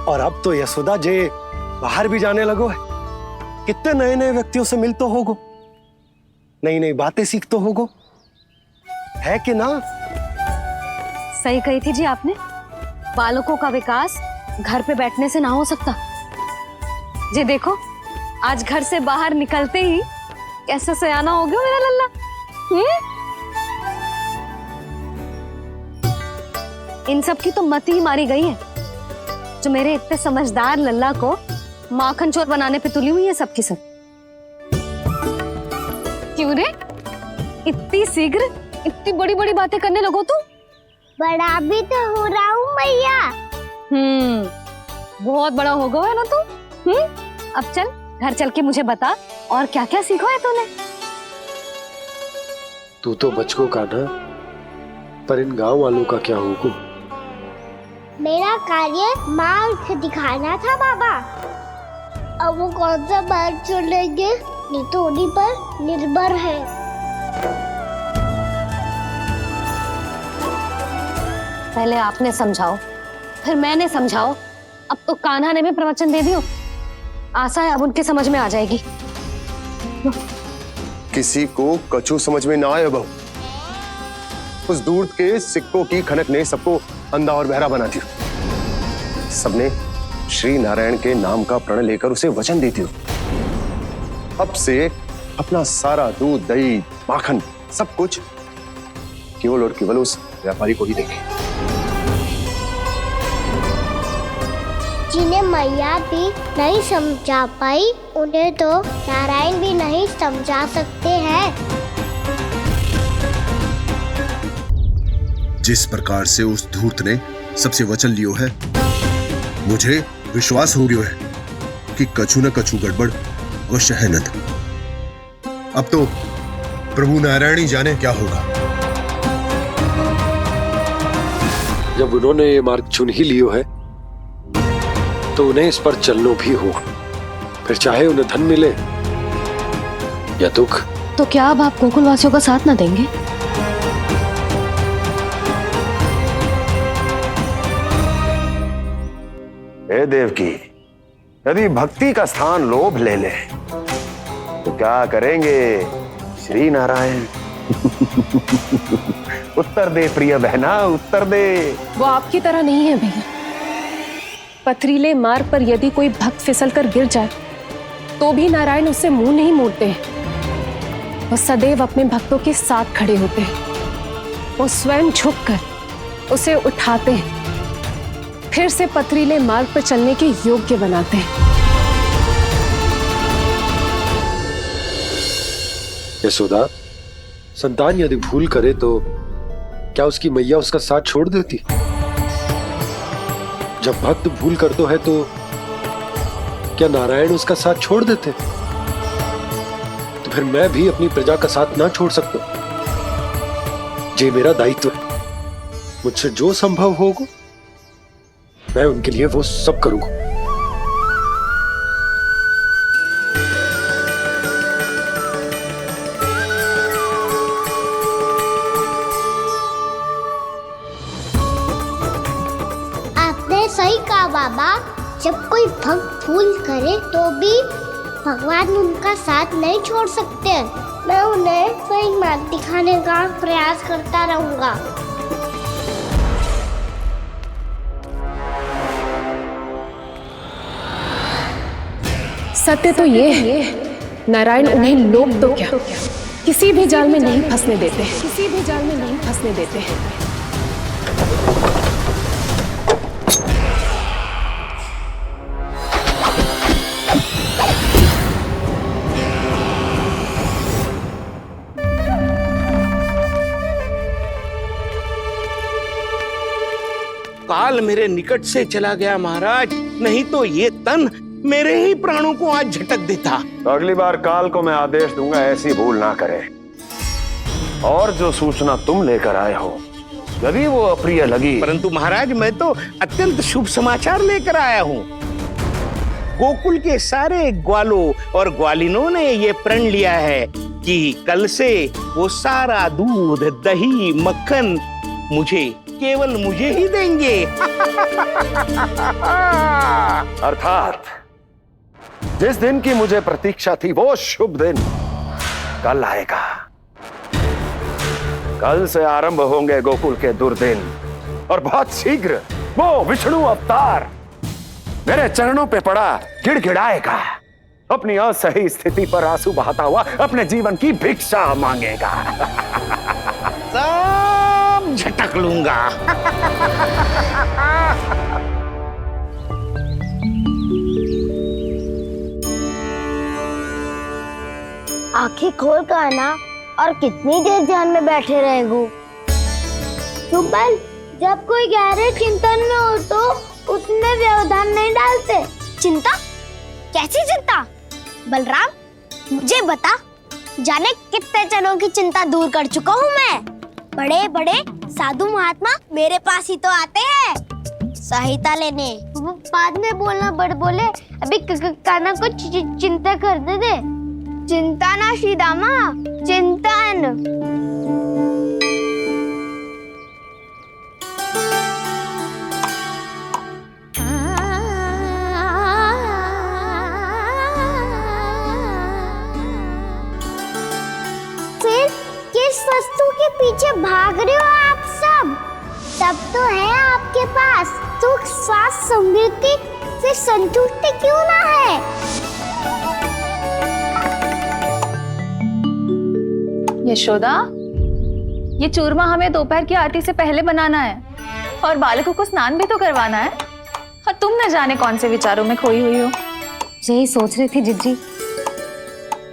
और अब तो यशोदा जे बाहर भी जाने लगो है। कितने नए नए व्यक्तियों से मिलते होगो, नई नई बातें सीखते होगो, है कि ना? सही कही थी जी आपने। बालकों का विकास घर पे बैठने से ना हो सकता। जी देखो, आज घर से बाहर निकलते ही कैसे सयाना हो गया मेरा लल्ला। इन सब की तो मत ही मारी गई है, जो मेरे इतने समझदार लल्ला को माखन चोर बनाने पे तुली हुई है सबकी सब। क्यों रे, इतनी शीघ्र इतनी बड़ी बड़ी बातें करने लगो तू? बड़ा भी तो हो रहा हूँ मैया। बहुत बड़ा हो गया है ना तू। अब चल घर चल के मुझे बता और क्या क्या सीखा है तूने। तू तो बचको का ना, पर इन गांव वालों का क्या होगा? मेरा कार्य मार्ग दिखाना था बाबा। अब वो कौन सा मार्ग चुनेंगे, नहीं तो उन्हीं पर निर्भर है। पहले आपने समझाओ, फिर मैंने समझाओ, अब तो कान्हा ने भी प्रवचन दे दियो। आशा है अब उनके समझ में आ जाएगी। किसी को कछु समझ में ना आए बहू। उस दूध के सिक्कों की खनक ने सबको अंधा और बहरा बना दिया। सबने श्री नारायण के नाम का प्रण लेकर उसे वचन दी थी। अब से अपना सारा दूध, दही, माखन सब कुछ केवल और केवल उस व्यापारी को ही देंगे। जिन्हें मैया भी नहीं समझा पाई, उन्हें तो नारायण भी नहीं समझा सकते हैं। जिस प्रकार से उस धूर्त ने सबसे वचन लियो है, मुझे विश्वास हो गयो है कि कछु न कछु गड़बड़ अवश्य है नंद। अब तो प्रभु नारायण ही जाने क्या होगा। जब उन्होंने ये मार्ग चुन ही लियो है, तो उन्हें इस पर चलना भी होगा। फिर चाहे उन्हें धन मिले या दुख। तो क्या अब आप गोकुल वासियों का साथ ना देंगे? हे देवकी, यदि भक्ति का स्थान लोभ ले ले तो क्या करेंगे श्री नारायण? उत्तर दे प्रिय बहना, उत्तर दे। वो आपकी तरह नहीं है भैया। पथरीले मार्ग पर यदि कोई भक्त फिसल कर गिर जाए तो भी नारायण उससे मुंह नहीं मोड़ते हैं। वो सदैव अपने भक्तों के साथ खड़े होते हैं। वो स्वयं झुककर उसे उठाते हैं, फिर से पथरीले मार्ग पर चलने के योग्य बनाते हैं। यशोदा, संतान यदि भूल करे तो क्या उसकी मैया उसका साथ छोड़ देती? जब भक्त भूल करते है तो क्या नारायण उसका साथ छोड़ देते? तो फिर मैं भी अपनी प्रजा का साथ ना छोड़ सकता। ये मेरा दायित्व है। मुझसे जो संभव होगा मैं उनके लिए वो सब करूंगा। सही कहा बाबा। जब कोई भक्त भूल करे तो भी भगवान उनका साथ नहीं छोड़ सकते। मैं उन्हें सही मार्ग दिखाने का प्रयास करता रहूंगा। सत्य तो ये है, नारायण उन्हें लोग तो क्या किसी भी जाल में नहीं फंसने देते, किसी भी जाल में नहीं फंसने देते हैं। काल मेरे निकट से चला गया महाराज, नहीं तो ये तन मेरे ही प्राणों को आज झटक देता। तो अगली बार काल को मैं आदेश दूंगा ऐसी भूल ना करे। और जो सूचना तुम लेकर आए हो यदि वो अप्रिय लगी, परंतु महाराज मैं तो अत्यंत शुभ समाचार लेकर आया हूँ। गोकुल के सारे ग्वालों और ग्वालिनों ने ये प्रण लिया है कि कल से वो सारा दूध, दही, मक्खन केवल मुझे ही देंगे। अर्थात जिस दिन की मुझे प्रतीक्षा थी वो शुभ दिन कल आएगा। कल से आरंभ होंगे गोकुल के दुर्दिन और बहुत शीघ्र वो विष्णु अवतार मेरे चरणों पे पड़ा गिड़गिड़ाएगा, अपनी असही स्थिति पर आंसू बहाता हुआ अपने जीवन की भिक्षा मांगेगा। सब झटक लूंगा। आंखें खोल कर आना और कितनी देर ध्यान में बैठे रहेगो? सुबह जब कोई गहरे चिंतन में हो तो उसमें व्यवधान नहीं डालते। चिंता? कैसी चिंता? बलराम मुझे बता, जाने कितने जनों की चिंता दूर कर चुका हूँ मैं। बड़े बड़े साधु महात्मा मेरे पास ही तो आते हैं सहायता लेने। बाद में बोलना बड़ बोले, अभी काना को चिंता कर दे। चिंता ना श्री दामा, चिंतन। फिर किस वस्तु के पीछे भाग रहे हो आप सब? सब तो है आपके पास। सुख, स्वास्थ्य, समृद्धि से संतुष्टि क्यों ना है? यशोदा, ये चूरमा हमें दोपहर की आरती से पहले बनाना है और बालकों को स्नान भी तो करवाना है। और तुम न जाने कौन से विचारों में खोई हुई हो। यही सोच रही थी जिज्जी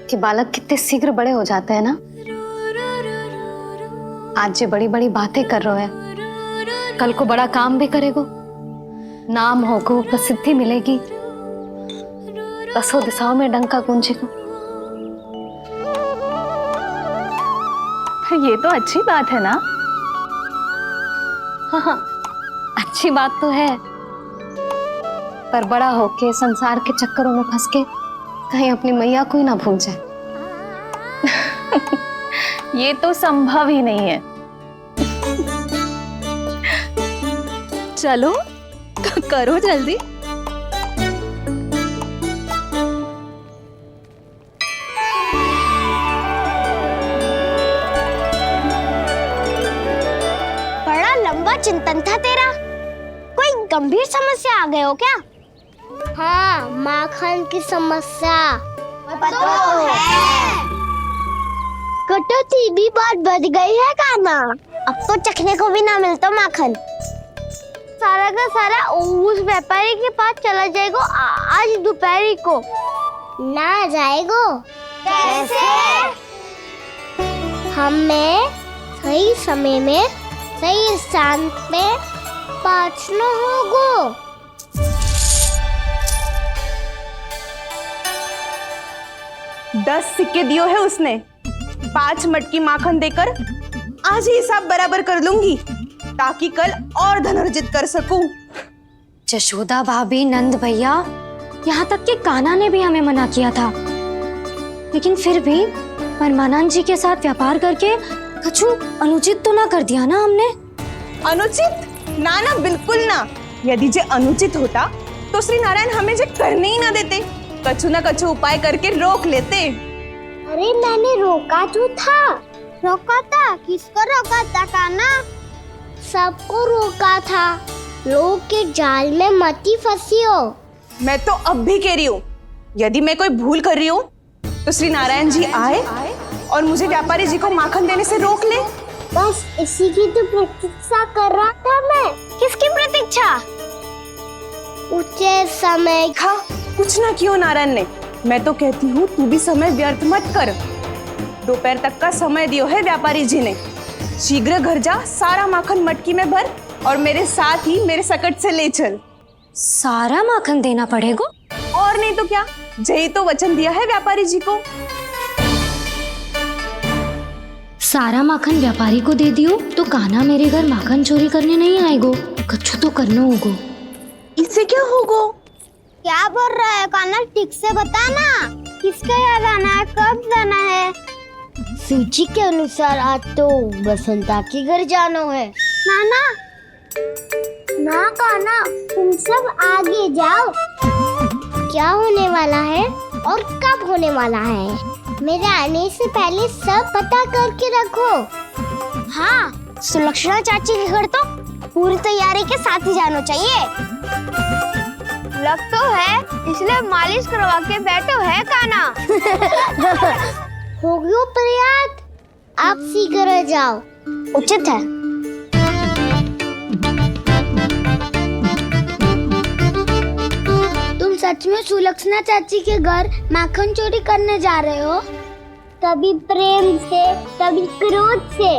कि बालक कितने शीघ्र बड़े हो जाते हैं ना। आज जो बड़ी बड़ी बातें कर रहे हैं, कल को बड़ा काम भी करेगो, नाम होगो, प्रसिद्धि मिलेगी, दसों दिशाओं में डंका गूंजेगा। ये तो अच्छी बात है ना? हाँ, अच्छी बात तो है, पर बड़ा होके संसार के चक्करों में फंस के कहीं अपनी मैया को ही ना भूल जाए। ये तो संभव ही नहीं है। चलो करो जल्दी। चिंतन था तेरा। कोई गंभीर समस्या आ गए हो क्या? हाँ, माखन की समस्या तो है। कटौती भी बहुत बढ़ गई है काना। अब तो चखने को भी ना मिलता माखन। सारा का सारा उस व्यापारी के पास चला जाएगा आज दोपहर को। ना जाएगो? कैसे? हमें सही समय में सही स्थान पे पहुंचना होगा। 10 सिक्के दियो है उसने। 5 मटकी माखन देकर आज ही हिसाब बराबर कर लूंगी ताकि कल और धन अर्जित कर सकूं। जशोदा भाभी, नंद भैया, यहाँ तक कि कान्हा ने भी हमें मना किया था, लेकिन फिर भी परमानंद जी के साथ व्यापार करके कुछ अनुचित तो ना कर दिया ना हमने? अनुचित? ना ना, बिल्कुल ना। यदि जे अनुचित होता तो श्री नारायण हमें जे करने ही ना देते, कछु ना कछु उपाय करके रोक लेते। अरे मैंने रोका तो था। रोका था? किसको रोका था कान्हा? सबको रोका था। लोग के जाल में मत ही फंसी हो। मैं तो अब भी कह रही हूँ, यदि मैं कोई भूल कर रही हूँ तो श्री नारायण जी आए और मुझे व्यापारी जी को माखन देने से रोक ले। बस इसी की तो प्रतीक्षा कर रहा था मैं। किसकी प्रतीक्षा? उचित समय का। कुछ ना कियो नारायण ने। मैं तो कहती हूँ तू भी समय व्यर्थ मत कर। दोपहर तक का समय दियो है व्यापारी जी ने। शीघ्र घर जा, सारा माखन मटकी में भर और मेरे साथ ही मेरे सकट से ले चल। सारा माखन देना पड़ेगा? और नहीं तो क्या, यही तो वचन दिया है व्यापारी जी को। सारा माखन व्यापारी को दे दियो तो कान्हा मेरे घर माखन चोरी करने नहीं आएगो। कछु तो करना होगो। इससे क्या होगो? क्या बोल रहा है कान्हा? ठीक से बता ना। किसका याद आना है? कब जाना है? सूची के अनुसार आज तो बसंता के घर जाना है। नाना, ना काना, तुम सब आगे जाओ। क्या होने वाला है और कब होने वाला है, मेरे आने से पहले सब पता करके रखो। हाँ, सुलक्षणा चाची के घर तो पूरी तैयारी के साथ ही जाना चाहिए। लग तो है, इसलिए मालिश करवा के बैठो है काना। हो गयो प्रयास, आप शीघ्र जाओ, उचित है। तुम सच में सुलक्षणा चाची के घर माखन चोरी करने जा रहे हो? कभी प्रेम से, कभी क्रोध से,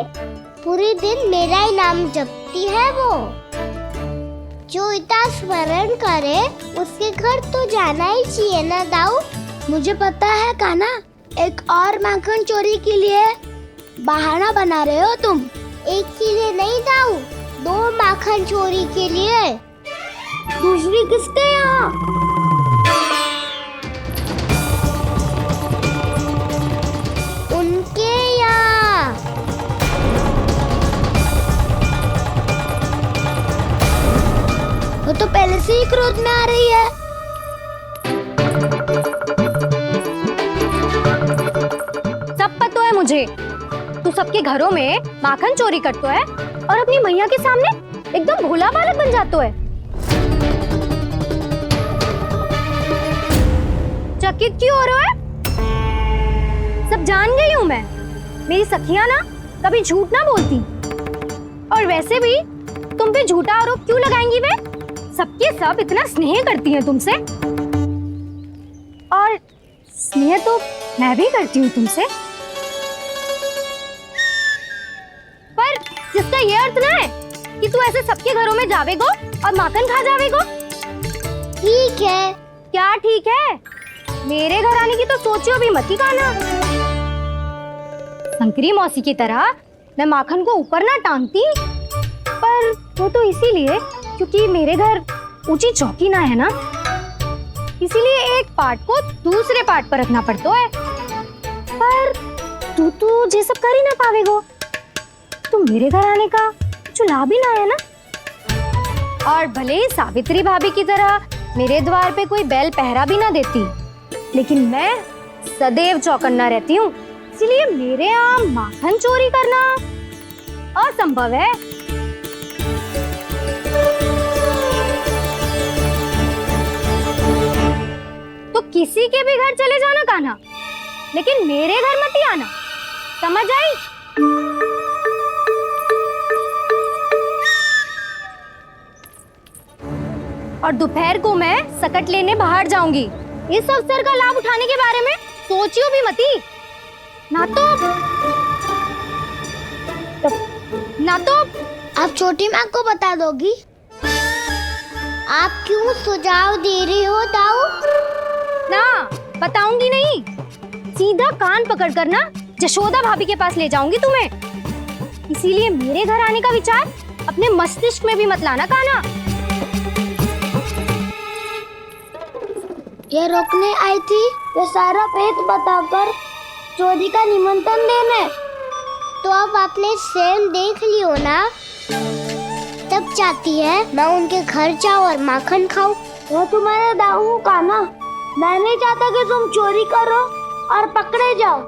पूरे दिन मेरा ही नाम जपती है वो। जो इतना स्मरण करे उसके घर तो जाना ही चाहिए ना दाऊ। मुझे पता है काना, एक और माखन चोरी के लिए बहाना बना रहे हो तुम। एक के लिए नहीं दाऊ, 2 माखन चोरी के लिए। दूसरी किसके यहाँ? उनके यहाँ। वो तो पहले से ही क्रोध में आ रही है। सब पता है मुझे, तू सबके घरों में माखन चोरी करतो है और अपनी मैया के सामने एकदम भोला बालक बन जातो है। चकित क्यों हो रहा है? सब जान गई हूँ मैं, मेरी सखियां ना कभी झूठ ना बोलती। और वैसे भी तुम पे झूठा आरोप क्यों लगाएंगी वे? सबके सब इतना स्नेह करती हैं तुमसे, और स्नेह तो मैं भी करती हूँ तुमसे। पर जिसका ये अर्थ ना है कि तू ऐसे सबके घरों में जावेगो और माखन खा जावेगो। ठीक है। क्या ठीक है? मेरे घर आने की तो सोचियो भी मत ही काना। शंकरी मौसी की तरह मैं माखन को ऊपर ना टांगती, पर वो तो इसीलिए क्योंकि मेरे घर ऊंची चौकी ना है ना, इसीलिए एक पार्ट को दूसरे पार्ट पर रखना पड़ता है। पर तू तो ये सब कर ही ना पावेगो, तो मेरे घर आने का कुछ लाभ ही ना है ना। और भले ही सावित्री भाभी की तरह मेरे द्वार पे कोई बैल पहरा भी ना देती, लेकिन मैं सदैव चौकन्ना रहती हूँ, इसीलिए मेरे यहाँ माखन चोरी करना असंभव है। तो किसी के भी घर चले जाना कान्हा, लेकिन मेरे घर मत ही आना, समझ आई? और दोपहर को मैं सकट लेने बाहर जाऊंगी। इस अवसर का लाभ उठाने के बारे में सोचियो भी मती, ना तो आप छोटी माँ को बता दोगी? आप क्यों सुझाव दे रही हो दाऊ? ना, बताऊंगी नहीं, सीधा कान पकड़ कर ना जशोदा भाभी के पास ले जाऊंगी तुम्हें। इसीलिए मेरे घर आने का विचार अपने मस्तिष्क में भी मत लाना कान्हा। ये रोकने आई थी ये सारा भेद बताकर चोरी का निमंत्रण देने, तो अब आपने स्वयं देख लियो ना। तब चाहती है मैं उनके घर जाऊँ और माखन खाऊं। वो तुम्हारा दाऊ का ना, मैं नहीं चाहता कि तुम चोरी करो और पकड़े जाओ।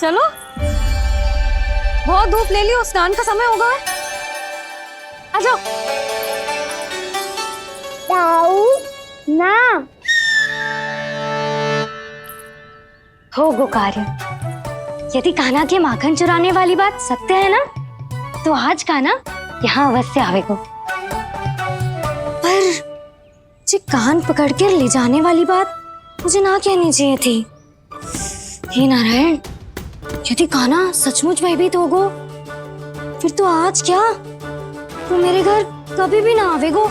चलो, बहुत धूप ले लियो, स्नान का समय होगा। आ जाओ। दाऊ ना हो गो कार्य। यदि कान्हा के माखन चुराने वाली बात सत्य है ना, तो आज कान्हा यहाँ अवश्य आवेगो। पर जे कान पकड़ कर ले जाने वाली बात मुझे ना कहनी चाहिए थी। हे नारायण, यदि कान्हा सचमुच भयभीत होगो, फिर तो आज क्या, तो मेरे घर कभी भी ना आवेगो।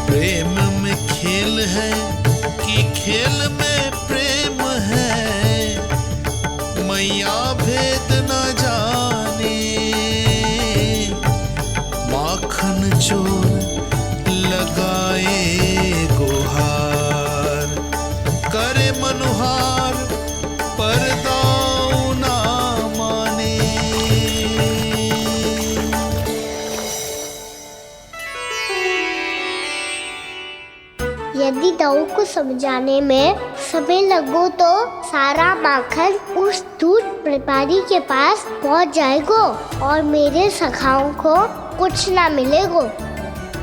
प्रेम में खेल है कि खेल में प्रेम माखन चोर लगाए गुहार, करे मनुहार पर दाऊ ना माने। यदि दाऊ को समझाने में समय लगो तो सारा माखन उस दूध व्यापारी के पास पहुंच जाएगा और मेरे सखाओं को कुछ ना मिलेगा।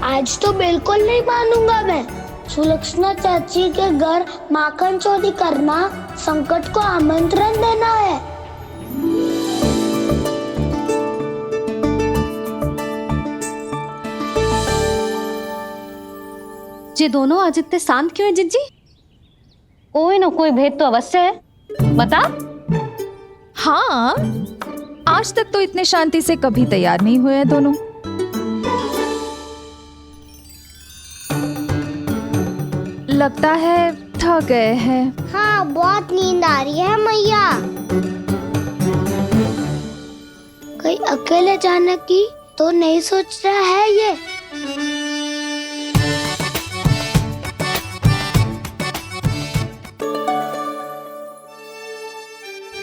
आज तो बिल्कुल नहीं मानूंगा मैं। सुलक्षणा चाची के घर माखन चोरी करना संकट को आमंत्रण देना है। ये दोनों आज इतने शांत क्यों है जिज्जी? कोई ना कोई भेद तो अवश्य है, बता। हाँ, आज तक तो इतने शांति से कभी तैयार नहीं हुए हैं दोनों। लगता है थक गए हैं। हाँ, बहुत नींद आ रही है मैया। कहीं अकेले जाने की तो नहीं सोच रहा है ये?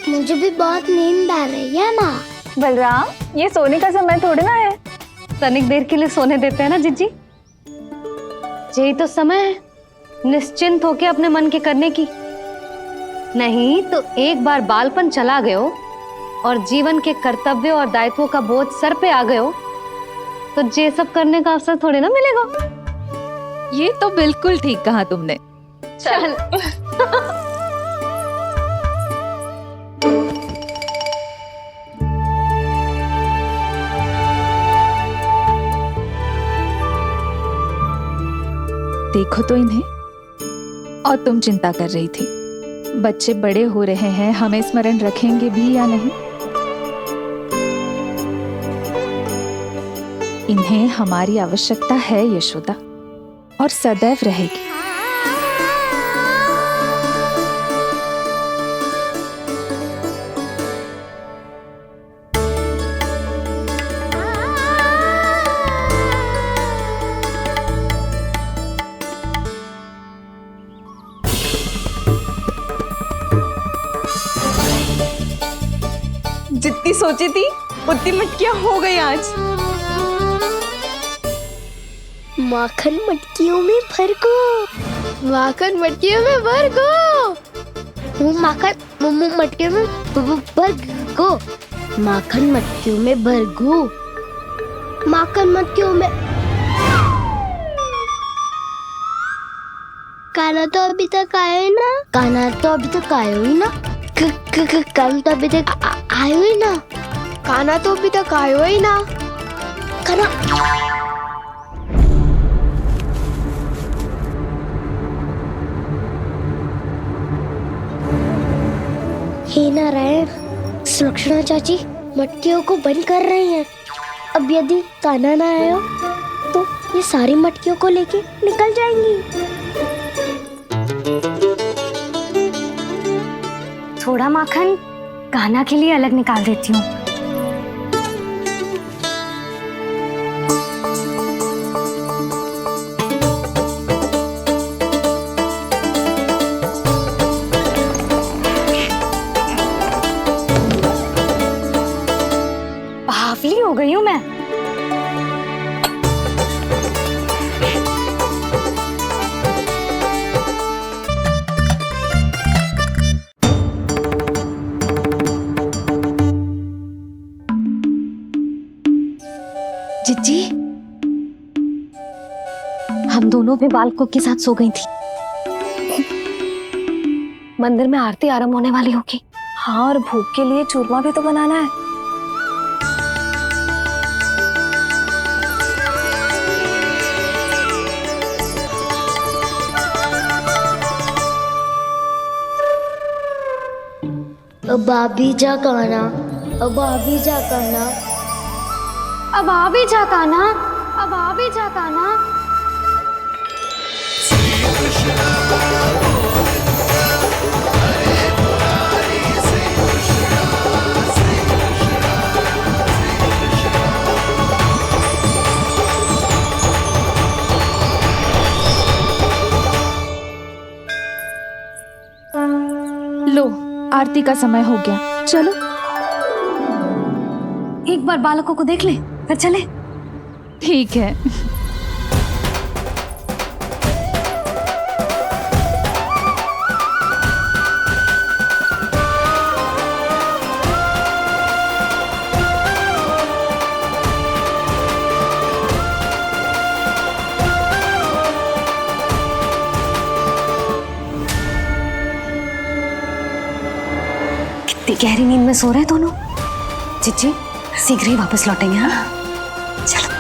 मुझे भी बहुत नींद आ रही है माँ। बलराम, ये सोने का समय थोड़ी ना है। तनिक देर के लिए सोने देते हैं ना जिज्जी। यही तो समय है निश्चिंत होके अपने मन के करने की। नहीं तो एक बार बालपन चला गयो और जीवन के कर्तव्यों और दायित्वों का बोझ सर पे आ गयो तो ये सब करने का अवसर थोड़े ना मिलेगा। ये तो बिल्कुल ठीक कहा तुमने। चल। देखो तो इन्हें। और तुम चिंता कर रही थी बच्चे बड़े हो रहे हैं, हमें स्मरण रखेंगे भी या नहीं। इन्हें हमारी आवश्यकता है यशोदा, और सदैव रहेगी। जितनी सोची थी उतनी मटकियां हो गई आज। माखन मटकियों में भर को। माखन मटकियों में भर को। माखन मटकियों में भर को। माखन मटकियों में भर को। माखन मटकियों में। कान्हा तो अभी तक आया ही ना। कान्हा तो अभी तक आया ही ना। कान्हा तो अभी तक आयो ही ना। कान्हा तो अभी तक आयो ही ना। कान्हा। हे नारायण, सुलक्षणा चाची मटकियों को बंद कर रही हैं। अब यदि कान्हा ना आया तो ये सारी मटकियों को लेके निकल जाएंगी। थोड़ा माखन कान्हा के लिए अलग निकाल देती हूँ। बावली हो गई हूँ मैं। जिज्जी, हम दोनों भी बालकों के साथ सो गई थी। मंदिर में आरती आरंभ होने वाली होगी। हाँ, और भूख के लिए चूरमा भी तो बनाना है। अब भाभी जा कान्हा। अब भाभी जा कान्हा। अब आ भी जा कान्हा। अब आ भी जा कान्हा। आरती का समय हो गया, चलो। एक बार बालकों को देख ले, फिर चले। ठीक है। कितनी गहरी नींद में सो रहे हैं दोनों। जीजी शीघ्र ही वापस लौटेंगे। हाँ चलो।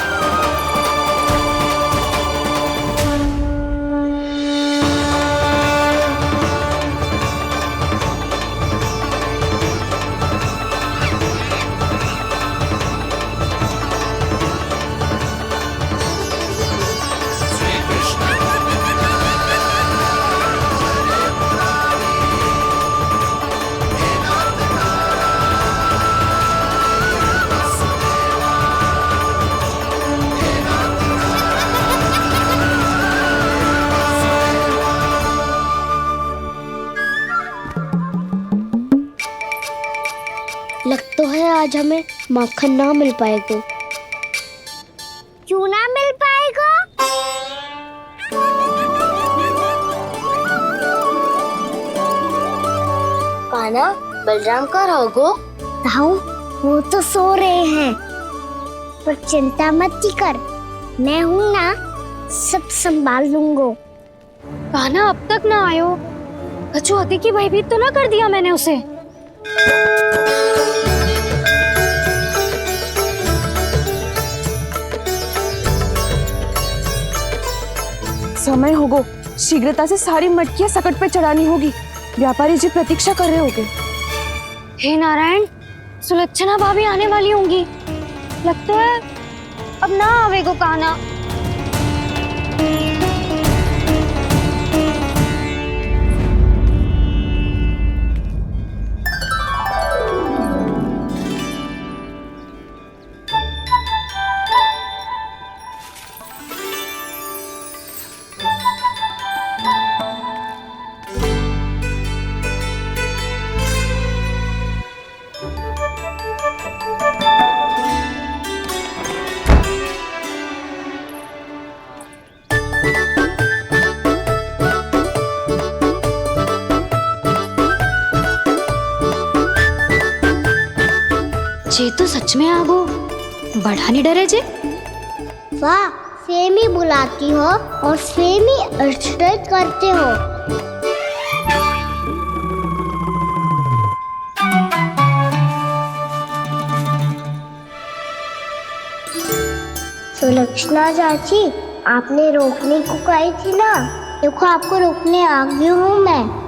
लग तो है आज हमें माखन ना मिल पाएगा। क्यों ना मिल पाएगा? कान्हा, बलराम का रहोगो? ताऊ, वो तो सो रहे हैं, पर चिंता मत कर, मैं हूँ ना, सब संभाल लूंगा। कान्हा अब तक ना आयो, कछु अति की भयभीत तो ना कर दिया मैंने उसे? समय होगो, शीघ्रता से सारी मटकियां सकट पे चढ़ानी होगी। व्यापारी जी प्रतीक्षा कर रहे होंगे। हे नारायण, सुलक्षणा भाभी आने वाली होंगी। लगता है अब ना आवेगो कान्हा। जे तो सच में आगो, बड़ा नहीं डरे जे। वाह, सेम ही बुलाती हो और सेम ही अर्चना करते हो। सुलक्षणा चाची, आपने रोकने को कही थी ना, देखो आपको रोकने आ गई हूँ मैं।